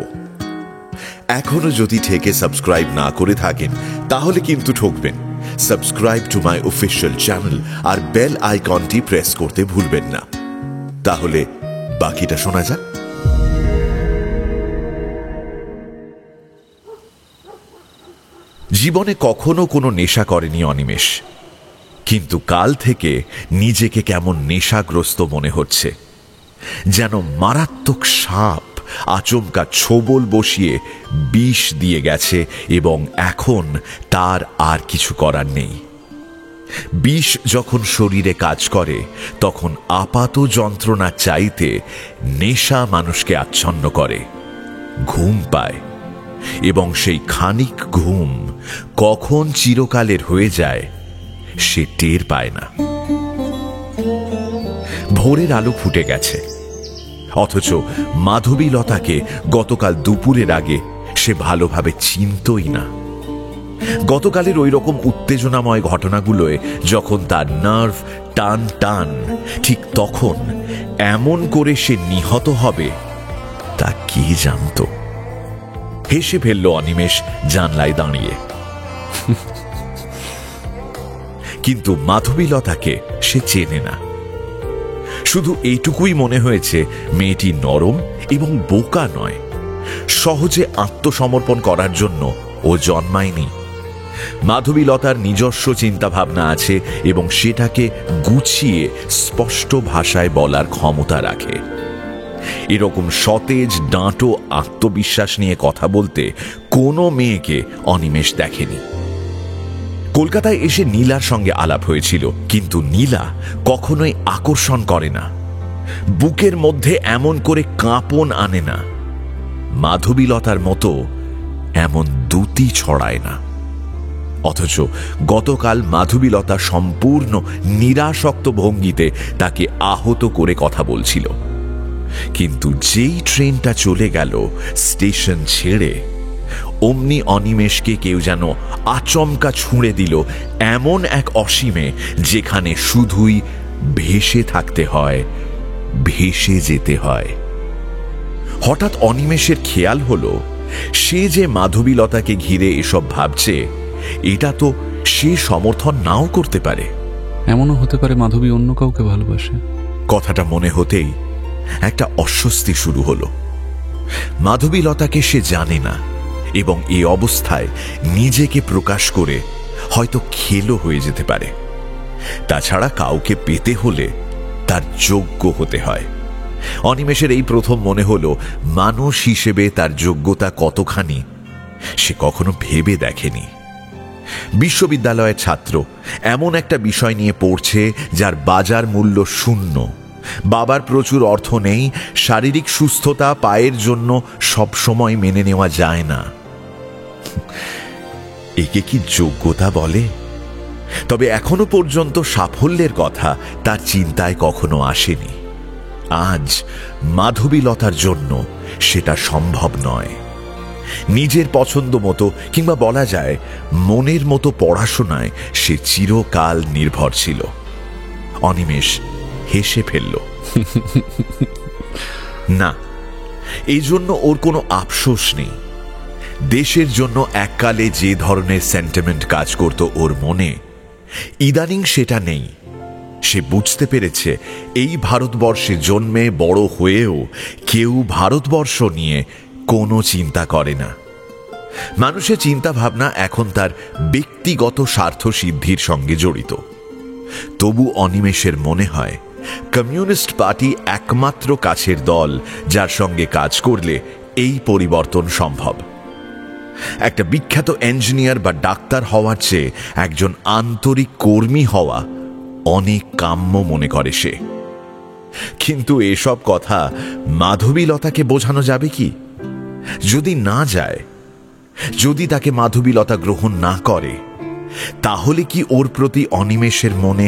এখনো যদি ঠেকে সাবস্ক্রাইব না করে থাকেন তাহলে কিন্তু ঠকবেন। Subscribe to my official channel আর বেল আইকনটি প্রেস করতে ভুলবেন না। তাহলে বাকিটা শোনা যাক। জীবনে কখনো কোনো নেশা করেনি অনিমেষ, কিন্তু কাল থেকে নিজেকে কেমন নেশাগ্রস্ত মনে হচ্ছে। যেন মারাত্মক সাপ আচমকা ছোবল বসিয়ে বিষ দিয়ে গেছে এবং এখন তার আর কিছু করার নেই। বিষ যখন শরীরে কাজ করে তখন আপাত যন্ত্রণা চাইতে নেশা মানুষকে আচ্ছন্ন করে, ঘুম পায়, এবং সেই খানিক ঘুম কখন চিরকালের হয়ে যায় সে টের পায় না। ভোরের আলো ফুটে গেছে, অথচ মাধবীলতাকে গতকাল দুপুরের আগে সে ভালোভাবে চিনতই না। গতকালের ওই রকম উত্তেজনাময় ঘটনাগুলোয় যখন তার নার্ভ টান টান, ঠিক তখন এমন করে সে নিহত হবে তা কে জানত। হেসে ফেলল অনিমেষ জানলায় দাঁড়িয়ে। কিন্তু মাধবীলতাকে সে চেনে না। শুধু এইটুকুই মনে হয়েছে মেয়েটি নরম এবং বোকা নয়, সহজে আত্মসমর্পণ করার জন্য ও জন্মায়নি। মাধবীলতার নিজস্ব চিন্তাভাবনা আছে এবং সেটাকে গুছিয়ে স্পষ্ট ভাষায় বলার ক্ষমতা রাখে। এরকম সতেজ ডাঁটো আত্মবিশ্বাস নিয়ে কথা বলতে কোনো মেয়েকে অনিমেষ দেখেনি। কলকাতায় এসে নীলার সঙ্গে আলাপ হয়েছিল, কিন্তু নীলা কখনোই আকর্ষণ করে না, বুকের মধ্যে এমন করে কাঁপন আনে না। মাধবীলতার মতো এমন দ্যুতি ছড়ায় না। অথচ গতকাল মাধবীলতা সম্পূর্ণ নিরাসক্ত ভঙ্গিতে তাকে আহত করে কথা বলছিল। কিন্তু যেই ট্রেনটা চলে গেল স্টেশন ছেড়ে, অমনি অনিমেষকে কেউ যেন আচমকা ছুঁড়ে দিল এমন এক অসীমে, যেখানে শুধুই ভেসে থাকতে হয়, ভেসে যেতে হয়। হঠাৎ অনিমেষের খেয়াল হলো, সে যে মাধবীলতাকে ঘিরে এসব ভাবছে, এটা তো সে সমর্থন নাও করতে পারে।
এমনও হতে পারে মাধবী অন্য কাউকে ভালোবাসে।
কথাটা মনে হতেই একটা অস্বস্তি শুরু হলো। মাধবীলতাকে সে জানে না, এবং এই অবস্থায় নিজেকে প্রকাশ করে হয়তো খেলো হয়ে যেতে পারে। তাছাড়া কাউকে পেতে হলে তার যোগ্য হতে হয়। অনিমেষের এই প্রথম মনে হলো, মানুষ হিসেবে তার যোগ্যতা কতখানি সে কখনো ভেবে দেখেনি। বিশ্ববিদ্যালয়ের ছাত্র, এমন একটা বিষয় নিয়ে পড়ছে যার বাজার মূল্য শূন্য, বাবার প্রচুর অর্থ নেই, শারীরিক সুস্থতা পায়ের জন্য সব সময় মেনে নেওয়া যায় না। একে কি যোগ্যতা বলে? তবে এখনো পর্যন্ত সাফল্যের কথা তার চিন্তায় কখনো আসেনি। আজ মাধবীলতার জন্য সেটা সম্ভব নয়। নিজের পছন্দ মতো, কিংবা বলা যায় মনের মতো পড়াশোনায় সে চিরকাল নির্ভর ছিল। অনিমেষ হেসে ফেলল। না, এই জন্য ওর কোনো আফসোস নেই। দেশের জন্য এককালে যে ধরনের সেন্টিমেন্ট কাজ করত ওর মনে, ইদানিং সেটা নেই। সে বুঝতে পেরেছে, এই ভারতবর্ষে জন্মে বড় হয়েও কেউ ভারতবর্ষ নিয়ে কোনো চিন্তা করে না। মানুষের চিন্তা ভাবনা এখন তার ব্যক্তিগত স্বার্থ সিদ্ধির সঙ্গে জড়িত। তবু অনিমেষের মনে হয়, কমিউনিস্ট পার্টি একমাত্র কাছের দল যার সঙ্গে কাজ করলে এই পরিবর্তন সম্ভব। একটা বিখ্যাত ইঞ্জিনিয়ার বা ডাক্তার হওয়ার চেয়ে একজন আন্তরিক কর্মী হওয়া অনেক কাম্য মনে করে সে। কিন্তু এসব কথা মাধবীলতাকে বোঝানো যাবে কি? যদি না যায়, যদি তাকে মাধবীলতা গ্রহণ না করে, তাহলে কি ওর প্রতি অনিমেষের মনে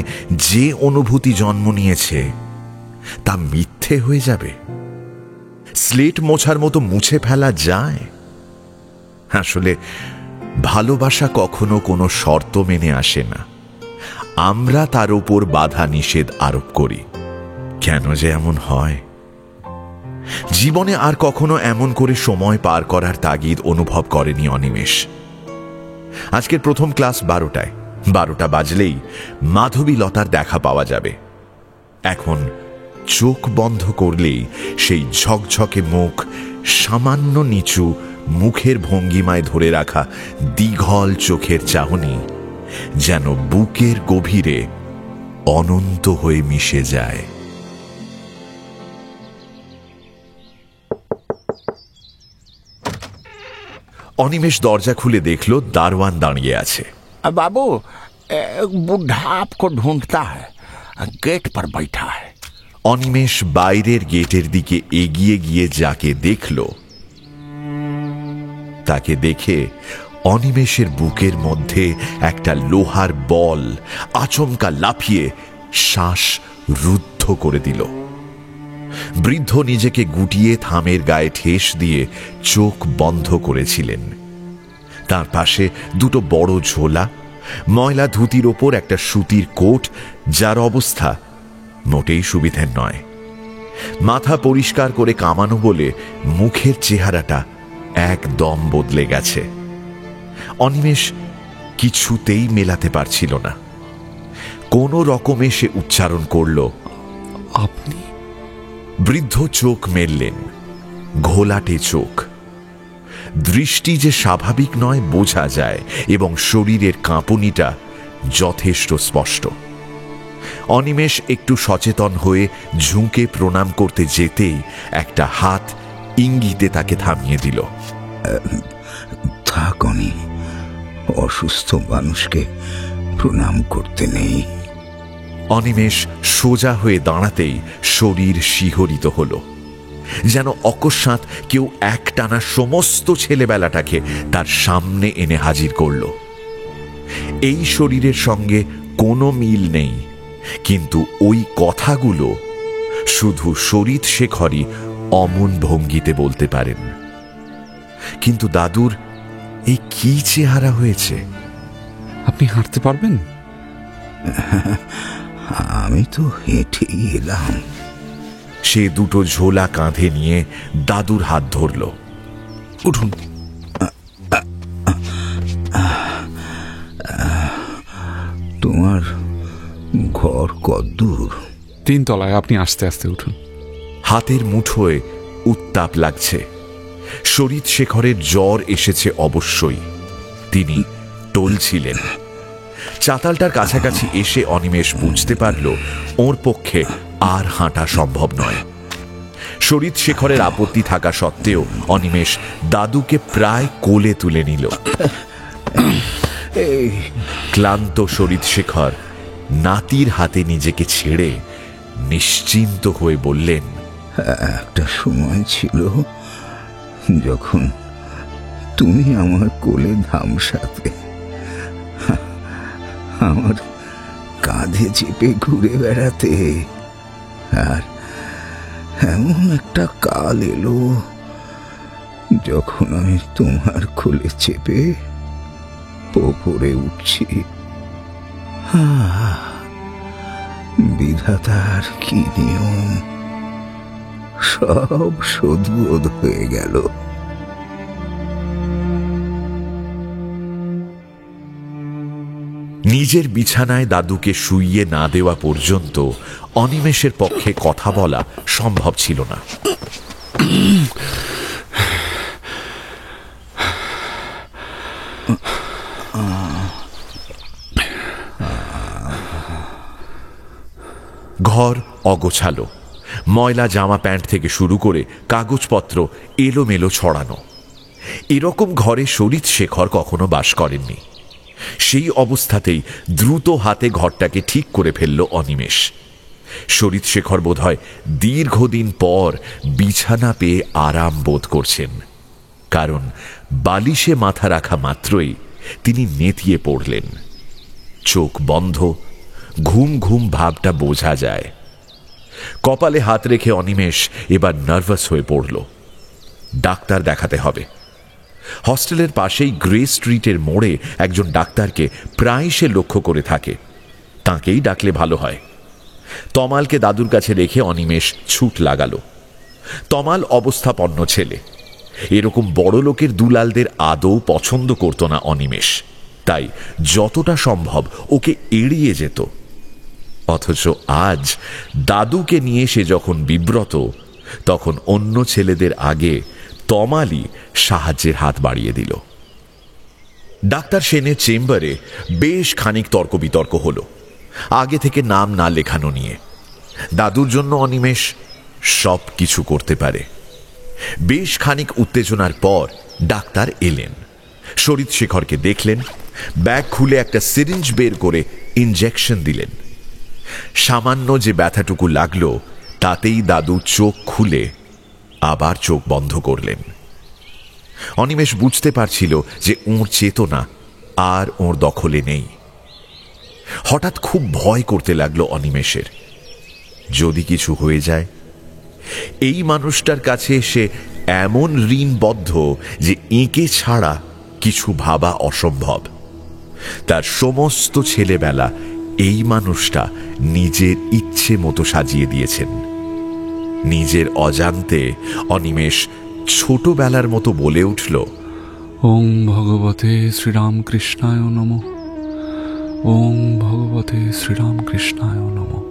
যে অনুভূতি জন্ম নিয়েছে তা মিথ্যে হয়ে যাবে? স্লেট মোছার মতো মুছে ফেলা যায়? আসলে ভালোবাসা কখনো কোনো শর্ত মেনে আসে না। আমরা তার উপর বাধা নিষেধ আরোপ করি। কেন যে এমন হয়? জীবনে আর কখনো এমন করে সময় পার করার তাগিদ অনুভব করেনি অনিমেষ। আজকের প্রথম ক্লাস 12টায়। 12টা বাজলেই মাধবীলতার দেখা পাওয়া যাবে। এখন চোখ বন্ধ করলেই সেই ঝকঝকে মুখ, সামান্য নিচু মুখের ভঙ্গিমায় ধরে রাখা দীঘল চোখের চাহনি যেন বুকের গভীরে অনন্ত হয়ে মিশে যায়। অনিমেষ দরজা খুলে দেখল দারোয়ান দাঁড়িয়ে আছে।
बाबू एक बुढ़ा आपको ढूंढता है, गेट पर बैठा है।
অনিমেষ বাইরের গেটের দিকে এগিয়ে গিয়ে যাকে দেখল, তাকে দেখে অনিমেষের বুকের মধ্যে একটা লোহার বল আচমকা লাফিয়ে শ্বাস রুদ্ধ করে দিল। বৃদ্ধ নিজেকে গুটিয়ে থামের গায়ে ঠেস দিয়ে চোখ বন্ধ করেছিলেন। তার পাশে দুটো বড় ঝোলা, ময়লা ধুতির ওপর একটা সুতির কোট, যার অবস্থা মোটেই সুবিধের নয়। মাথা পরিষ্কার করে কামানো বলে মুখের চেহারাটা একদম বদলে গেছে। অনিমেষ কিছুতেই মেলাতে পারছিল না। কোনো রকমে সে উচ্চারণ করল,
আপনি?
বৃদ্ধ চোখ মেললেন, ঘোলাটে চোখ। দৃষ্টি যে স্বাভাবিক নয় বোঝা যায়, এবং শরীরের কাঁপুনিটা যথেষ্ট স্পষ্ট। অনিমেষ একটু সচেতন হয়ে ঝুঁকে প্রণাম করতে যেতেই একটা হাত ইঙ্গিতে তাকে থামিয়ে দিল।
থাক অনি, অসুস্থ মানুষকে প্রণাম করতে নেই।
অনিমেষ সোজা হয়ে দাঁড়াতেই শরীর শিহরিত হল, যেন অকস্মাৎ কেউ একটানা সমস্ত ছেলেবেলাটাকে তার সামনে এনে হাজির করল। এই শরীরের সঙ্গে কোনো মিল নেই, কিন্তু ওই কথাগুলো শুধু শরীর শেখরই অমন ভঙ্গিতে বলতে পারেন। কিন্তু দাদুর এই কি চেহারা হয়েছে?
আপনি হাঁটতে পারবেন?
আমি তো হেঁটেই এলাম।
সে দুটো ঝোলা কাঁধে নিয়ে দাদুর হাত ধরল।
উঠুন।
তোমার ঘর কদ্দূর?
3 তলায়, আপনি আস্তে আস্তে উঠুন।
হাতের মুঠোয় উত্তাপ লাগছে। শরীর শেখরের জ্বর এসেছে অবশ্যই, তিনি টলছিলেন। চাতালটার কাছাকাছি এসে অনিমেষ বুঝতে পারল ওর পক্ষে আর হাঁটা সম্ভব নয়। শরীর শেখরের আপত্তি থাকা সত্ত্বেও অনিমেষ দাদুকে প্রায় কোলে তুলে নিল। ক্লান্ত শরীর শেখর নাতির হাতে নিজেকে ছেড়ে নিশ্চিন্ত হয়ে বললেন,
একটা সময় ছিল যখন তুমি আমার কোলে ধামসাতে, আমার কাঁধে চেপে ঘুরে বেড়াতে, আর এমন একটা কাল এলো যখন আমি তোমার কোলে চেপে ওপরে উঠছি। বিধাতার কি নিয়ম, সব শোধবোধ হয়ে গেল।
নিজের বিছানায় দাদুকে শুইয়ে না দেওয়া পর্যন্ত অনিমেষের পক্ষে কথা বলা সম্ভব ছিল না। ঘর অগোছালো, ময়লা জামা প্যান্ট থেকে শুরু করে কাগজপত্র এলোমেলো ছড়ানো। এরকম ঘরে শরীর শেখর কখনো বাস করেননি। সেই অবস্থাতেই দ্রুত হাতে ঘরটাকে ঠিক করে ফেলল অনিমেষ। শরীর শেখর বোধহয় দীর্ঘদিন পর বিছানা পেয়ে আরাম বোধ করছেন, কারণ বালিশে মাথা রাখা মাত্রই তিনি নেতিয়ে পড়লেন। চোখ বন্ধ, ঘুম ঘুম ভাবটা বোঝা যায়। কপালে হাত রেখে অনিমেষ এবার নার্ভাস হয়ে পড়ল। ডাক্তার দেখাতে হবে। হস্টেলের পাশেই গ্রে স্ট্রিটের মোড়ে একজন ডাক্তারকে প্রায় সে লক্ষ্য করে থাকে, তাঁকেই ডাকলে ভালো হয়। তমালকে দাদুর কাছে রেখে অনিমেষ ছুট লাগালো। তমাল অবস্থাপন্ন ছেলে, এরকম বড় লোকের দুলালদের আদৌ পছন্দ করত না অনিমেষ, তাই যতটা সম্ভব ওকে এড়িয়ে যেত। অথচ আজ দাদুকে নিয়ে সে যখন বিব্রত, তখন অন্য ছেলেদের আগে তমালই সাহায্যের হাত বাড়িয়ে দিল। ডাক্তার সেনের চেম্বারে বেশ খানিক তর্ক বিতর্ক হলো, আগে থেকে নাম না লেখানো নিয়ে। দাদুর জন্য অনিমেষ সব কিছু করতে পারে। বেশ খানিক উত্তেজনার পর ডাক্তার এলেন, শরীর শেখরকে দেখলেন, ব্যাগ খুলে একটা সিরিঞ্জ বের করে ইনজেকশন দিলেন। সামান্য যে ব্যথাটুকু লাগলো তাতেই দাদু চোখ খুলে আবার চোখ বন্ধ করলেন। অনিমেষ বুঝতে পারছিল যে ওর চেতনা আর ওর দখলে নেই। হঠাৎ খুব ভয় করতে লাগলো অনিমেষের। যদি কিছু হয়ে যায়, এই মানুষটার কাছে সে এমন ঋণবদ্ধ যে একে ছাড়া কিছু ভাবা অসম্ভব। তার সমস্ত ছেলেবেলা এই মানুষটা নিজের ইচ্ছে মতো সাজিয়ে দিয়েছেন। নিজের অজান্তে অনিমেষ ছোটবেলার মতো বলে উঠল,
ওং ভগবতে শ্রীরামকৃষ্ণায় নমঃ, ওং ভগবতে শ্রীরামকৃষ্ণায় নমঃ।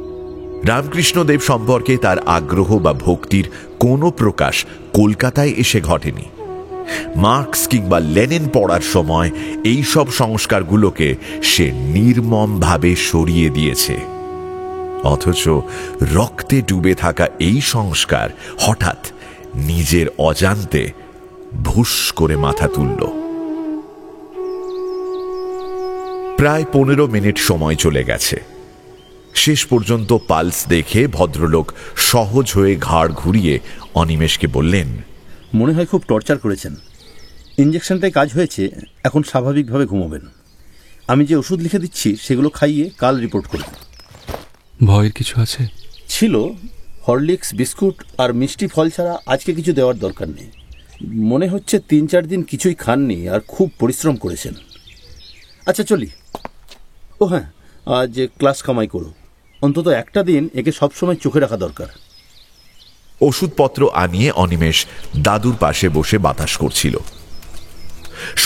রামকৃষ্ণদেব সম্পর্কে তার আগ্রহ বা ভক্তির কোনো প্রকাশ কলকাতায় এসে ঘটেনি। মার্কস কিংবা লেনিন পড়ার সময় এই সব সংস্কারগুলোকে সে নির্মমভাবে সরিয়ে দিয়েছে। অথচ রক্তে ডুবে থাকা এই সংস্কার হঠাৎ নিজের অজান্তে ভুস করে মাথা তুলল। প্রায় 15 মিনিট সময় চলে গেছে। শেষ পর্যন্ত পালস দেখে ভদ্রলোক সহজ হয়ে ঘাড় ঘুরিয়ে অনিমেষকে বললেন,
মনে হয় খুব টর্চার করেছেন। ইঞ্জেকশনটাই কাজ হয়েছে, এখন স্বাভাবিকভাবে ঘুমোবেন। আমি যে ওষুধ লিখে দিচ্ছি সেগুলো খাইয়ে কাল রিপোর্ট করব।
ভয়ের কিছু আছে?
ছিল, হরলিক্স, বিস্কুট আর মিষ্টি ফল ছাড়া আজকে কিছু দেওয়ার দরকার নেই। মনে হচ্ছে 3-4 দিন কিছুই খাননি আর খুব পরিশ্রম করেছেন। আচ্ছা চলি। ও হ্যাঁ, আজ ক্লাস কামাই করো, অন্তত একটা দিন একে সবসময় চোখে রাখা দরকার।
ওষুধপত্র আনিয়ে অনিমেষ দাদুর পাশে বসে বাতাস করছিল।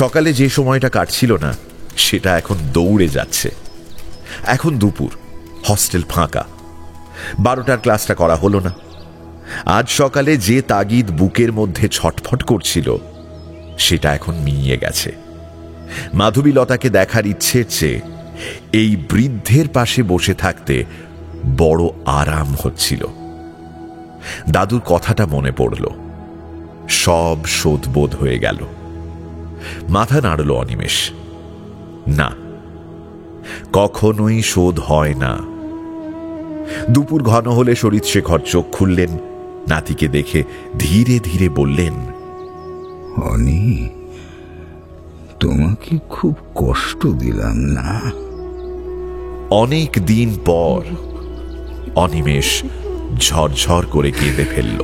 সকালে যে সময়টা কাটছিল না সেটা এখন দৌড়ে যাচ্ছে। এখন দুপুর, হস্টেল ফাঁকা, 12টার ক্লাসটা করা হলো না। আজ সকালে যে তাগিদ বুকের মধ্যে ছটফট করছিল সেটা এখন মিইয়ে গেছে। মাধবীলতাকে দেখার ইচ্ছের চেয়ে এই বৃদ্ধের পাশে বসে থাকতে বড় আরাম হচ্ছিল। দাদুর কথাটা মনে পড়ল, সব শোধবোধ হয়ে গেল। মাথা নাড়ল অনিমেষ। না, কখনোই শোধ হয় না। দুপুর ঘন হলে শরীরশেখর চোখ খুললেন, নাতিকে দেখে ধীরে ধীরে বললেন,
অনি, তোমাকে খুব কষ্ট দিলাম না?
অনেক দিন পর অনিমেষ ঝরঝর করে কেঁদে ফেলল।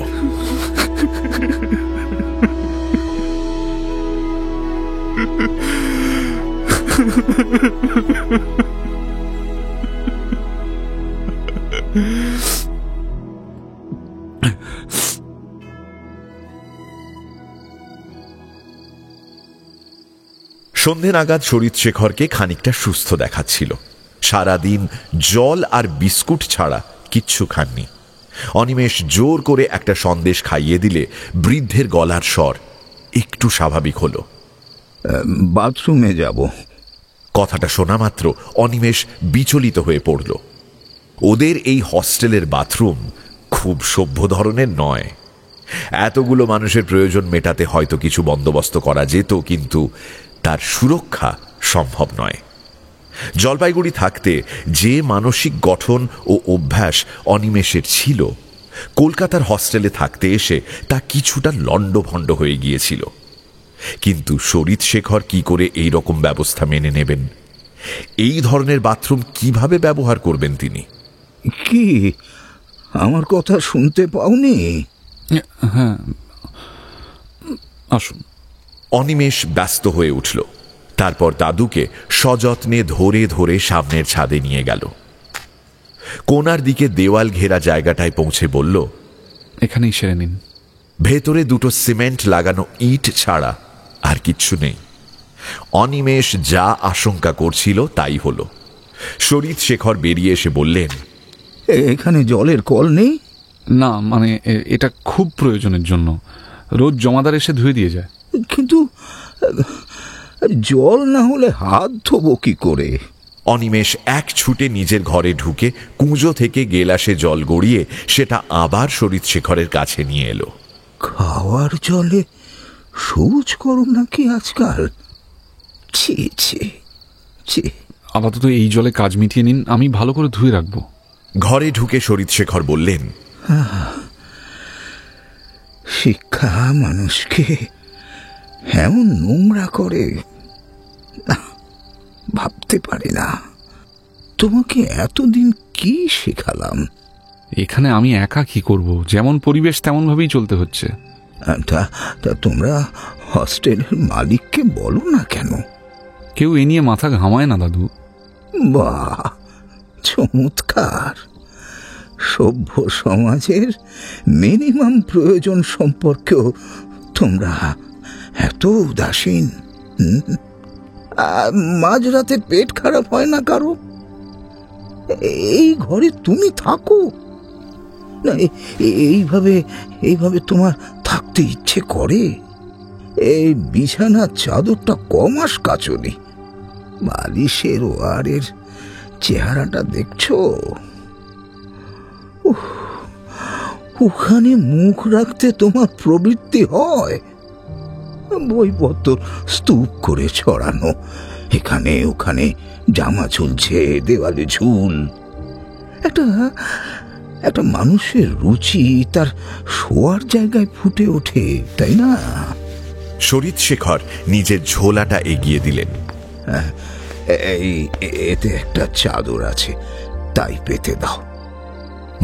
সন্ধে নাগাদ শরীরশেখরকে খানিকটা সুস্থ দেখাচ্ছিল। সারাদিন জল আর বিস্কুট ছাড়া কিচ্ছু খাননি। অনিমেষ জোর করে একটা সন্দেশ খাইয়ে দিলে বৃদ্ধের গলার স্বর একটু স্বাভাবিক হলো।
বাথরুমে যাব।
কথাটা শোনা মাত্র অনিমেষ বিচলিত হয়ে পড়ল। ওদের এই হস্টেলের বাথরুম খুব সভ্য ধরনের নয়। এতগুলো মানুষের প্রয়োজন মেটাতে হয়তো কিছু বন্দোবস্ত করা যেত, কিন্তু তার সুরক্ষা সম্ভব নয়। জলপাইগুড়ি থাকতে যে মানসিক গঠন ও অভ্যাস অনিমেষের ছিল, কলকাতার হস্টেলে থাকতে এসে তা কিছুটা লণ্ডভণ্ড হয়ে গিয়েছিল। কিন্তু শরীরশেখর কি করে এই রকম ব্যবস্থা মেনে নেবেন? এই ধরনের বাথরুম কিভাবে ব্যবহার করবেন তিনি?
কি আমার কথা শুনতে পাওনি?
হ্যাঁ, আসুন।
অনিমেষ ব্যস্ত হয়ে উঠল। তারপর দাদুকে সযত্নে ধরে ধরে সামনের ছাদে নিয়ে গেল। কোনার দিকে দেওয়াল ঘেরা জায়গাটায় পৌঁছে বলল,
এখানেই সেরে নিন।
ভেতরে দুটো সিমেন্ট লাগানো ইট ছাড়া আর কিচ্ছু নেই। অনিমেষ যা আশঙ্কা করছিল তাই হলো। শরীরশেখর বেরিয়ে এসে বললেন,
এখানে জলের কল নেই?
না, মানে এটা খুব প্রয়োজনের জন্য। রোজ জমাদার এসে ধুয়ে দিয়ে যায়।
কিন্তু জল না হলে হাত ধোবো কি করে?
অনিমেষ এক ছুটে নিজের ঘরে ঢুকে কুঁজো থেকে গেলাসে জল গড়িয়ে সেটা আবার শরীরশেখরের কাছে নিয়ে এলো।
খাওয়ার জলে শৌচ করো নাকি আজকাল? ছি ছি ছি।
আপাতত এই জলে কাজ মিটিয়ে নিন, আমি ভালো করে ধুয়ে রাখবো।
ঘরে ঢুকে শরীরশেখর বললেন,
শিক্ষা মানুষকে এমন নোংরা করে না, ভাবতে পারি না। তোমাকে এতদিন কি শেখালাম?
এখানে আমি একা কি করব? যেমন পরিবেশ তেমন ভাবেই চলতে হচ্ছে।
তা তোমরা হস্টেলের মালিককে বলো না কেন?
কেউ এ নিয়ে মাথা ঘামায় না দাদু।
বাহ, চমৎকার। সভ্য সমাজের মিনিমাম প্রয়োজন সম্পর্কেও তোমরা এত উদাসীন। মাঝরাতে পেট খারাপ হয় না কারো? এই ঘরে তুমি থাকো না? এইভাবে তোমার থাকতে ইচ্ছে করে? এই বিছানার চাদরটা কমাস কাচনি, বালিশের ওয়ারের চেহারাটা দেখছো? ওখানে মুখ রাখতে তোমার প্রবৃত্তি হয়? বইপত্র স্তূপ করে ছড়ানো, এখানে ওখানে জামা ঝুলছে, দেওয়ালে ঝুল। একটা মানুষের রুচি তার শোয়ার জায়গায় ফুটে ওঠে, তাই না?
শরীরশেখর নিজের ঝোলাটা এগিয়ে দিলেন।
এতে একটা চাদর আছে, তাই পেতে দাও।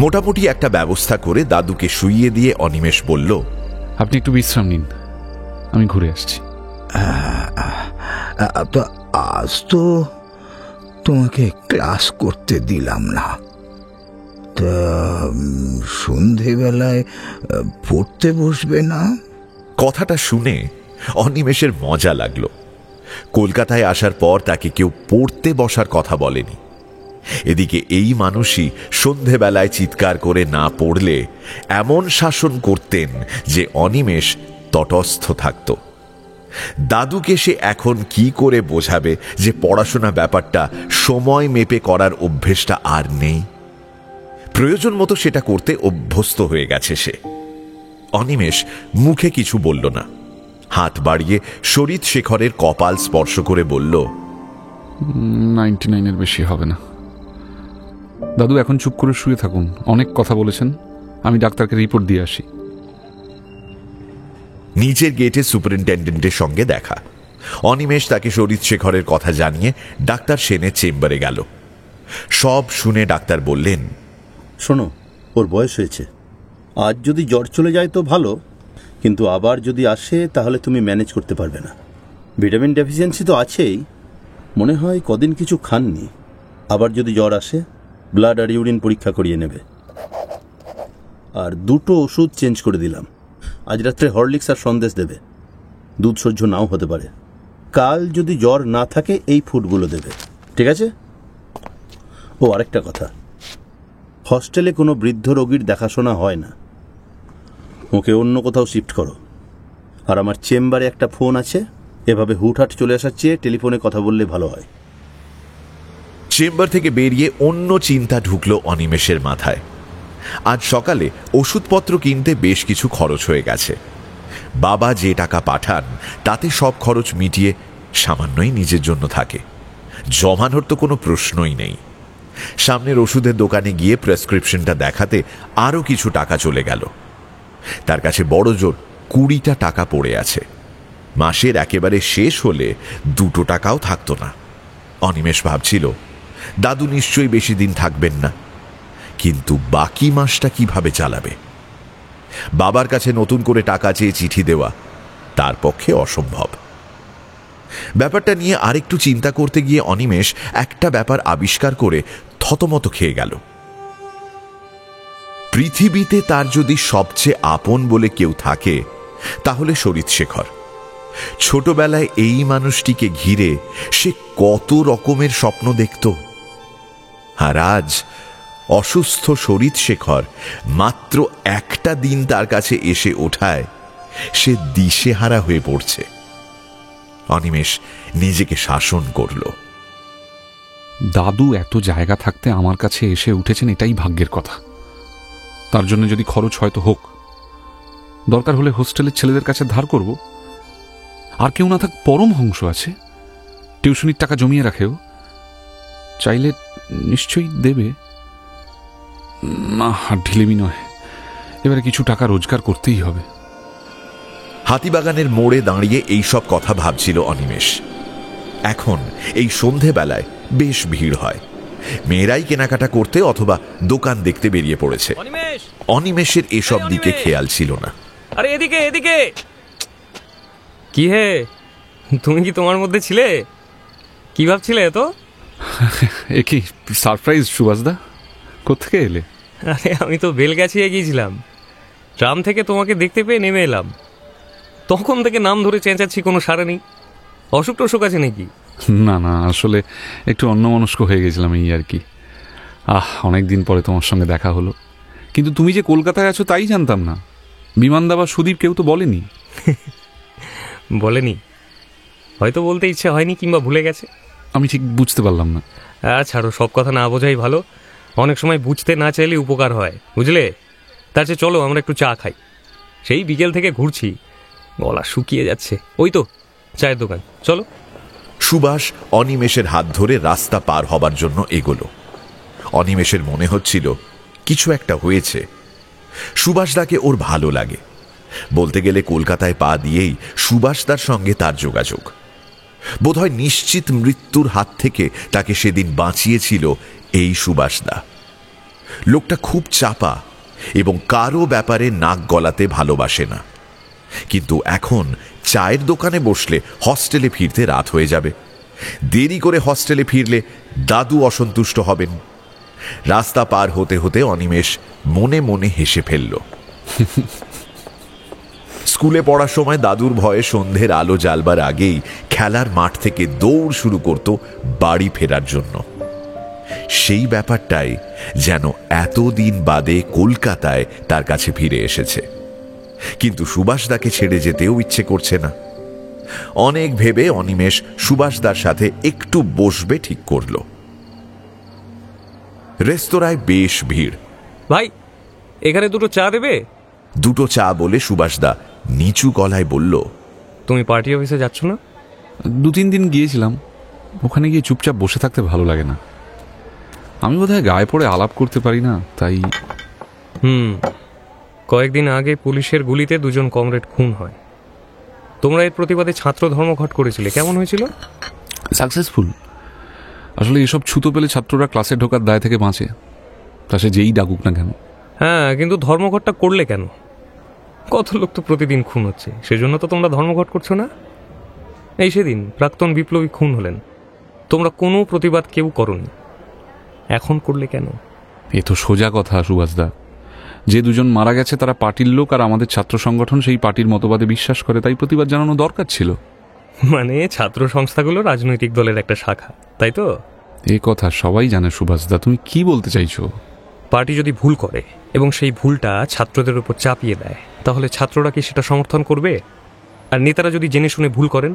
মোটামুটি একটা ব্যবস্থা করে দাদুকে শুইয়ে দিয়ে অনিমেষ বলল,
আপনি একটু বিশ্রাম নিন, আমি ঘুরে আসছি।
আজ তো তোমাকে ক্লাস করতে দিলাম না, তা সন্ধেবেলায় পড়তে বসবে না?
কথাটা শুনে অনিমেষের মজা লাগলো। কলকাতায় আসার পর তাকে কেউ পড়তে বসার কথা বলেনি। এদিকে এই মানুষই সন্ধেবেলায় চিৎকার করে না পড়লে এমন শাসন করতেন যে অনিমেষ তটস্থ থাকত। দাদুকে সে এখন কি করে বোঝাবে যে পড়াশোনা ব্যাপারটা সময় মেপে করার অভ্যেসটা আর নেই? প্রয়োজন মতো সেটা করতে অভ্যস্ত হয়ে গেছে সে। অনিমেষ মুখে কিছু বলল না, হাত বাড়িয়ে শরীর শেখরের কপাল স্পর্শ করে বলল,
99-এর বেশি হবে না। দাদু এখন চুপ করে শুয়ে থাকুন, অনেক কথা বলেছেন, আমি ডাক্তারকে রিপোর্ট দিয়ে আসি।
নিজের গেটে সুপারিনটেন্ডেন্টের সঙ্গে দেখা। অনিমেষ তাকে শরীর শেখরের কথা জানিয়ে ডাক্তার সেনের চেম্বারে গেল। সব শুনে ডাক্তার বললেন,
শোনো, ওর বয়স হয়েছে, আজ যদি জ্বর চলে যায় তো ভালো, কিন্তু আবার যদি আসে তাহলে তুমি ম্যানেজ করতে পারবে না। ভিটামিন ডেফিসিয়েন্সি তো আছেই, মনে হয় কদিন কিছু খাননি। আবার যদি জ্বর আসে ব্লাড আর ইউরিন পরীক্ষা করিয়ে নেবে। আর 2টো ওষুধ চেঞ্জ করে দিলাম। আজ রাত্রে হরলিক্স আর সন্দেশ দেবে, দুধ সহ্য নাও হতে পারে। কাল যদি জ্বর না থাকে এই ফুডগুলো দেবে, ঠিক আছে? ও আরেকটা কথা, হস্টেলে কোনো বৃদ্ধ রোগীর দেখাশোনা হয় না, ওকে অন্য কোথাও শিফট করো। আর আমার চেম্বারে একটা ফোন আছে, এভাবে হুটহাট চলে আসার চেয়ে টেলিফোনে কথা বললে ভালো হয়।
চেম্বার থেকে বেরিয়ে অন্য চিন্তা ঢুকলো অনিমেষের মাথায়। আজ সকালে ওষুধপত্র কিনতে বেশ কিছু খরচ হয়ে গেছে। বাবা যে টাকা পাঠান তাতে সব খরচ মিটিয়ে সামান্যই নিজের জন্য থাকে, জমানোর তো কোনো প্রশ্নই নেই। সামনের ওষুধের দোকানে গিয়ে প্রেসক্রিপশনটা দেখাতে আরও কিছু টাকা চলে গেল। তার কাছে বড় জোর 20টা টাকা পড়ে আছে। মাসের একেবারে শেষ হলে 2 টাকাও থাকতো না। অনিমেষ ভাবছিল, দাদু নিশ্চয়ই বেশি দিন থাকবেন না, কিন্তু বাকি মাসটা কিভাবে চালাবে? বাবার কাছে নতুন করে টাকা চেয়ে চিঠি দেওয়া তার পক্ষে অসম্ভব। ব্যাপারটা নিয়ে আরেকটু চিন্তা করতে গিয়ে অনিমেষ একটা ব্যাপার আবিষ্কার করে থতমত খেয়ে গেল। পৃথিবীতে তার যদি সবচেয়ে আপন বলে কেউ থাকে তাহলে শরীর শেখর। ছোটবেলায় এই মানুষটিকে ঘিরে সে কত রকমের স্বপ্ন দেখত, আর আজ অসুস্থ শরীর শেখর মাত্র একটা দিন তার কাছে এসে ওঠায় সে দিশেহারা হয়ে পড়ছে। অনিমেষ নিজেকে শাসন করল।
দাদু এত জায়গা থাকতে আমার কাছে এসে উঠেছেন, এটাই ভাগ্যের কথা। তার জন্য যদি খরচ হয়তো হোক, দরকার হলে হোস্টেলের ছেলেদের কাছে ধার করব। আর কেউ না থাক, পরমহংস আছে, টিউশনির টাকা জমিয়ে রাখেও, চাইলে নিশ্চয়ই দেবে। না, ঢিলেমি নয়, এবারে কিছু টাকা রোজগার করতেই হবে।
হাতিবাগানের মোড়ে দাঁড়িয়ে এইসব কথা ভাবছিল অনিমেষ। এখন এই সন্ধেবেলায় বেশ ভিড় হয়, মেয়েরাই কেনাকাটা করতে অথবা দোকান দেখতে বেরিয়ে পড়েছে। অনিমেষের এসব দিকে খেয়াল ছিল না।
আরে এদিকে এদিকে, কি হে, তুমি কি তোমার মধ্যে ছিলে? কি ভাবছিলে তো?
এ কি সারপ্রাইজ সুভাষদা, কোথেকে এলে?
আরে আমি তো বেলগাছিয়ে গিয়েছিলাম, ট্রাম থেকে তোমাকে দেখতে পেয়ে নেমে এলাম। তখন থেকে নাম ধরে চেঁচাচ্ছি, কোনো সাড়া নেই। অসুখ টসুখ আছে নাকি?
না না, আসলে একটু অন্যমনস্ক হয়ে গেছিলাম, এই আর কি। অনেকদিন পরে তোমার সঙ্গে দেখা হলো, কিন্তু তুমি যে কলকাতায় আছো তাই জানতাম না। বিমানদা বা সুদীপ কেউ তো বলেনি।
বলেনি? হয়তো বলতে ইচ্ছে হয়নি, কিংবা ভুলে গেছে।
আমি ঠিক বুঝতে পারলাম না।
ছাড়ো, সব কথা না বোঝাই ভালো। অনেক সময় বুঝতে না চাইলে উপকার হয়, বুঝলে? তার চেয়ে চলো আমরা একটু চা খাই। সেই বিকেল থেকে ঘুরছি, গলা শুকিয়ে যাচ্ছে। ওই তো চায়ের দোকান, চলো।
সুভাষ অনিমেষের হাত ধরে রাস্তা পার হবার জন্য এগোলো। অনিমেষের মনে হচ্ছিল কিছু একটা হয়েছে। সুভাষদাকে ওর ভালো লাগে। বলতে গেলে কলকাতায় পা দিয়েই সুভাষদার সঙ্গে তার যোগাযোগ। বোধহয় নিশ্চিত মৃত্যুর হাত থেকে তাকে সেদিন বাঁচিয়েছিল এই সুভাষদা। লোকটা খুব চাপা এবং কারো ব্যাপারে নাক গলাতে ভালোবাসে না। কিন্তু এখন চায়ের দোকানে বসলে হস্টেলে ফিরতে রাত হয়ে যাবে। দেরি করে হস্টেলে ফিরলে দাদু অসন্তুষ্ট হবেন। রাস্তা পার হতে হতে অনিমেষ মনে মনে হেসে ফেলল। স্কুলে পড়ার সময় দাদুর ভয়ে সন্ধ্যের আলো জ্বালবার আগেই খেলার মাঠ থেকে দৌড় শুরু করত বাড়ি ফেরার জন্য। সেই ব্যাপারটাই যেন এতদিন বাদে কলকাতায় তার কাছে ফিরে এসেছে। কিন্তু সুভাষদাকে ছেড়ে যেতেও ইচ্ছে করছে না। অনেক ভেবে অনিমেষ সুভাষদার সাথে একটু বসবে ঠিক করল। রেস্তোরাঁয় বেশ ভিড়।
ভাই, এখানে দুটো চা দেবে?
দুটো চা বলে সুভাষদা নিচু গলায় বলল,
তুমি পার্টি অফিসে যাচ্ছ না?
2-3 দিন গিয়েছিলাম। ওখানে গিয়ে চুপচাপ বসে থাকতে ভালো লাগে না। আমি বোধহয় গায়ে পড়ে আলাপ করতে পারি না, তাই।
কয়েকদিন আগে পুলিশের গুলিতে 2 কমরেড খুন হয়। তোমরা এর প্রতিবাদে ছাত্র ধর্মঘট করেছিলে, কেমন হয়েছিল?
সাকসেসফুল। আসলে এসব ছুতো পেলে ছাত্ররা ক্লাসে ঢোকার দায় থেকে বাঁচে, তা সে যেই ডাকুক না কেন।
হ্যাঁ, কিন্তু ধর্মঘটটা করলে কেন? কত লোক তো প্রতিদিন খুন হচ্ছে, সেজন্য তো তোমরা ধর্মঘট করছো না। এই সেদিন প্রাক্তন বিপ্লবী খুন হলেন, তোমরা কোনো প্রতিবাদ কেউ করোনি, এখন করলে কেন?
এ তো সোজা কথা সুভাষদা। যে 2 মারা গেছে তারা পার্টির লোক, আর আমাদের ছাত্র সংগঠন সেই পার্টির মতবাদে বিশ্বাস করে, তাই প্রতিবাদ জানানো দরকার ছিল।
মানে ছাত্র সংস্থাগুলো রাজনৈতিক দলের একটা শাখা, তাই তো?
এই কথা সবাই জানে সুভাষদা, তুমি কি বলতে চাইছো?
পার্টি যদি ভুল করে এবং সেই ভুলটা ছাত্রদের উপর চাপিয়ে দেয়, তাহলে ছাত্ররা কি সেটা সমর্থন করবে? আর নেতারা যদি জেনে শুনে ভুল করেন,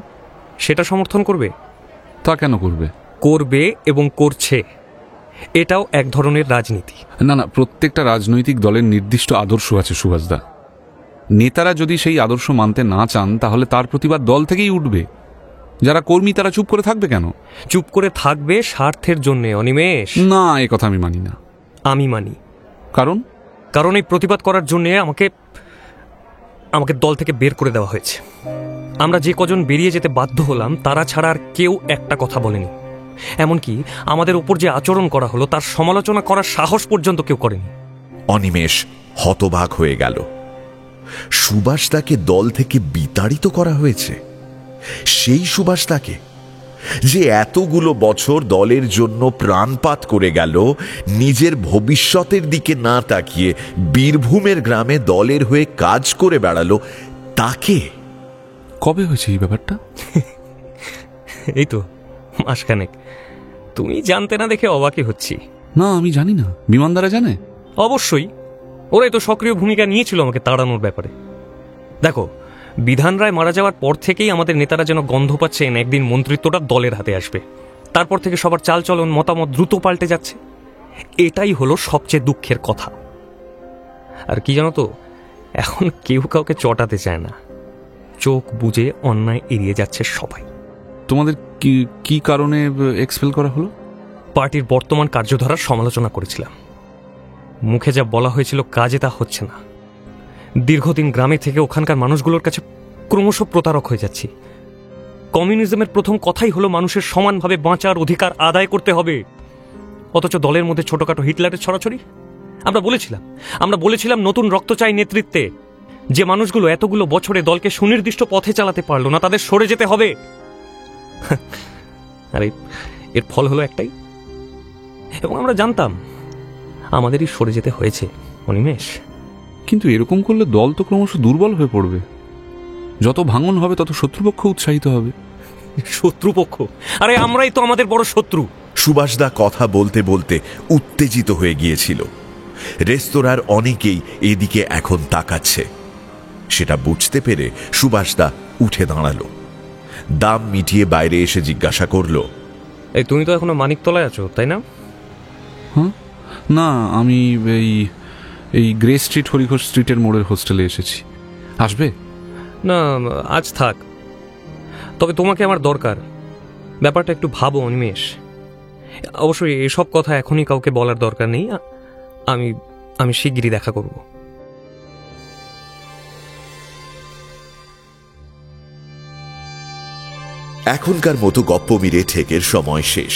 সেটা সমর্থন করবে?
তা কেন করবে?
করবে এবং করছে। এটাও এক ধরনের রাজনীতি।
না না, প্রত্যেকটা রাজনৈতিক দলের নির্দিষ্ট আদর্শ আছে সুভাষদা। নেতারা যদি সেই আদর্শ মানতে না চান, তাহলে তার প্রতিবাদ দল থেকেই উঠবে। যারা কর্মী তারা চুপ করে থাকবে কেন?
চুপ করে থাকবে স্বার্থের জন্য। অনিমেষ,
না, এ কথা আমি মানি না।
আমি মানি।
কারণ?
কারণ এই প্রতিবাদ করার জন্য আমাকে দল থেকে বের করে দেওয়া হয়েছে। আমরা যে কজন বেরিয়ে যেতে বাধ্য হলাম, তারা ছাড়া আর কেউ একটা কথা বলেনি। এমনকি আমাদের উপর যে আচরণ করা হলো, তার সমালোচনা করার সাহস পর্যন্ত কেউ করেনি।
অনিমেষ হতবাক হয়ে গেল। সুভাষদাকে দল থেকে বিতাড়িত করা হয়েছে? সেই সুভাষদাকে যে এতগুলো বছর দলের জন্য প্রাণপাত করে গেল, নিজের ভবিষ্যতের দিকে না তাকিয়ে বীরভূমের গ্রামে দলের হয়ে কাজ করে বেড়ালো, তাকে?
কবে হয়েছে এই ব্যাপারটা?
এই তো মাসখানেক। তুমি জানতে না দেখে অবাকই হচ্ছি।
না, আমি জানি না। বিমানদারা জানে?
অবশ্যই, ওরাই তো সক্রিয় ভূমিকা নিয়েছিল আমাকে তাড়ানোর ব্যাপারে। দেখো, বিধান রায় মারা যাওয়ার পর থেকেই আমাদের নেতারা যেন গন্ধ পাচ্ছেন একদিন মন্ত্রিত্বটা দলের হাতে আসবে। তারপর থেকে সবার চালচলন, মতামত দ্রুত পাল্টে যাচ্ছে। এটাই হলো সবচেয়ে দুঃখের কথা। আর কি জানো তো, এখন কেউ কাউকে চটাতে চায় না, চোখ বুজে অন্যায় এড়িয়ে যাচ্ছে সবাই।
তোমাদের কি কারণে এক্সপেল করা হলো?
পার্টির বর্তমান কার্যধারার সমালোচনা করেছিলাম। মুখে যা বলা হয়েছিল, কাজে তা হচ্ছে না। দীর্ঘদিন গ্রামে থেকে ওখানকার মানুষগুলোর কাছে ক্রমশ প্রতারক হয়ে যাচ্ছি। কমিউনিজমের প্রথম কথাই হলো মানুষের সমানভাবে বাঁচার অধিকার আদায় করতে হবে, অথচ দলের মধ্যে ছোটখাটো হিটলারের ছড়াছড়ি। আমরা বলেছিলাম নতুন রক্ত চাই নেতৃত্বে। যে মানুষগুলো এতগুলো বছরে দলকে সুনির্দিষ্ট পথে চালাতে পারলো না, তাদের সরে যেতে হবে। আর এর ফল হলো একটাই, এবং আমরা জানতাম আমাদেরই সরে যেতে হয়েছে। অনিমেষ,
কিন্তু এরকম করলে দল তো ক্রমশ দুর্বল হয়ে পড়বে। যত ভাঙন হবে তত শত্রুপক্ষ উৎসাহিত হবে।
শত্রুপক্ষ? আরে আমরাই তো আমাদের বড় শত্রু।
সুভাষদা কথা বলতে বলতে উত্তেজিত হয়ে গিয়েছিল। রেস্তোরাঁর অনেকেই এদিকে এখন তাকাচ্ছে। সেটা বুঝতে পেরে সুভাষদা উঠে দাঁড়ালো। দাম মিটিয়ে বাইরে এসে জিজ্ঞাসা করলো,
এই তুমি তো এখনো মানিকতলায় আছো, তাই না?
হ্যাঁ, না, আমি এই গ্রে স্ট্রিট, হরিঘোষ স্ট্রিটের মোড়ের হোস্টেলে এসেছি। আসবে?
না, আজ থাক। তবে তোমাকে আমার দরকার। ব্যাপারটা একটু ভাবো অনিমেষ। অবশ্যই এসব কথা এখনই কাউকে বলার দরকার নেই। আমি শিগগিরই দেখা করব।
এখনকার মতো গপ্প মিরে ঠেকের সময় শেষ।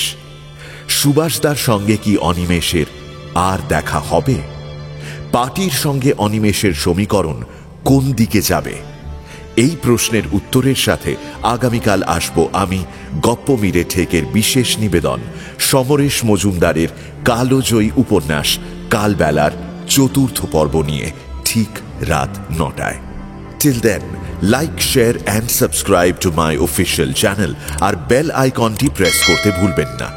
সুভাষদার সঙ্গে কি অনিমেষের আর দেখা হবে? পার্টির সঙ্গে অনিমেষের সমীকরণ কোন দিকে যাবে? এই প্রশ্নের উত্তরের সাথে আগামীকাল আসব আমি গপ্পমীরে ঠেকের বিশেষ নিবেদন সমরেশ মজুমদারের কালোজয়ী উপন্যাস কালবেলার চতুর্থ পর্ব নিয়ে, ঠিক রাত 9টায়। Till then, like, share and subscribe to my official channel, আর বেল আইকনটি প্রেস করতে ভুলবেন না।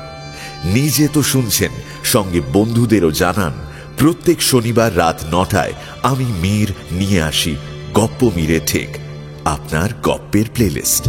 নিজে তো শুনছেন, সঙ্গে বন্ধুদেরও জানান। প্রত্যেক শনিবার রাত 9টায় আমি মীর নিয়ে আসি গপ্পমীরে ঠেক, আপনার গপ্পের প্লেলিস্ট।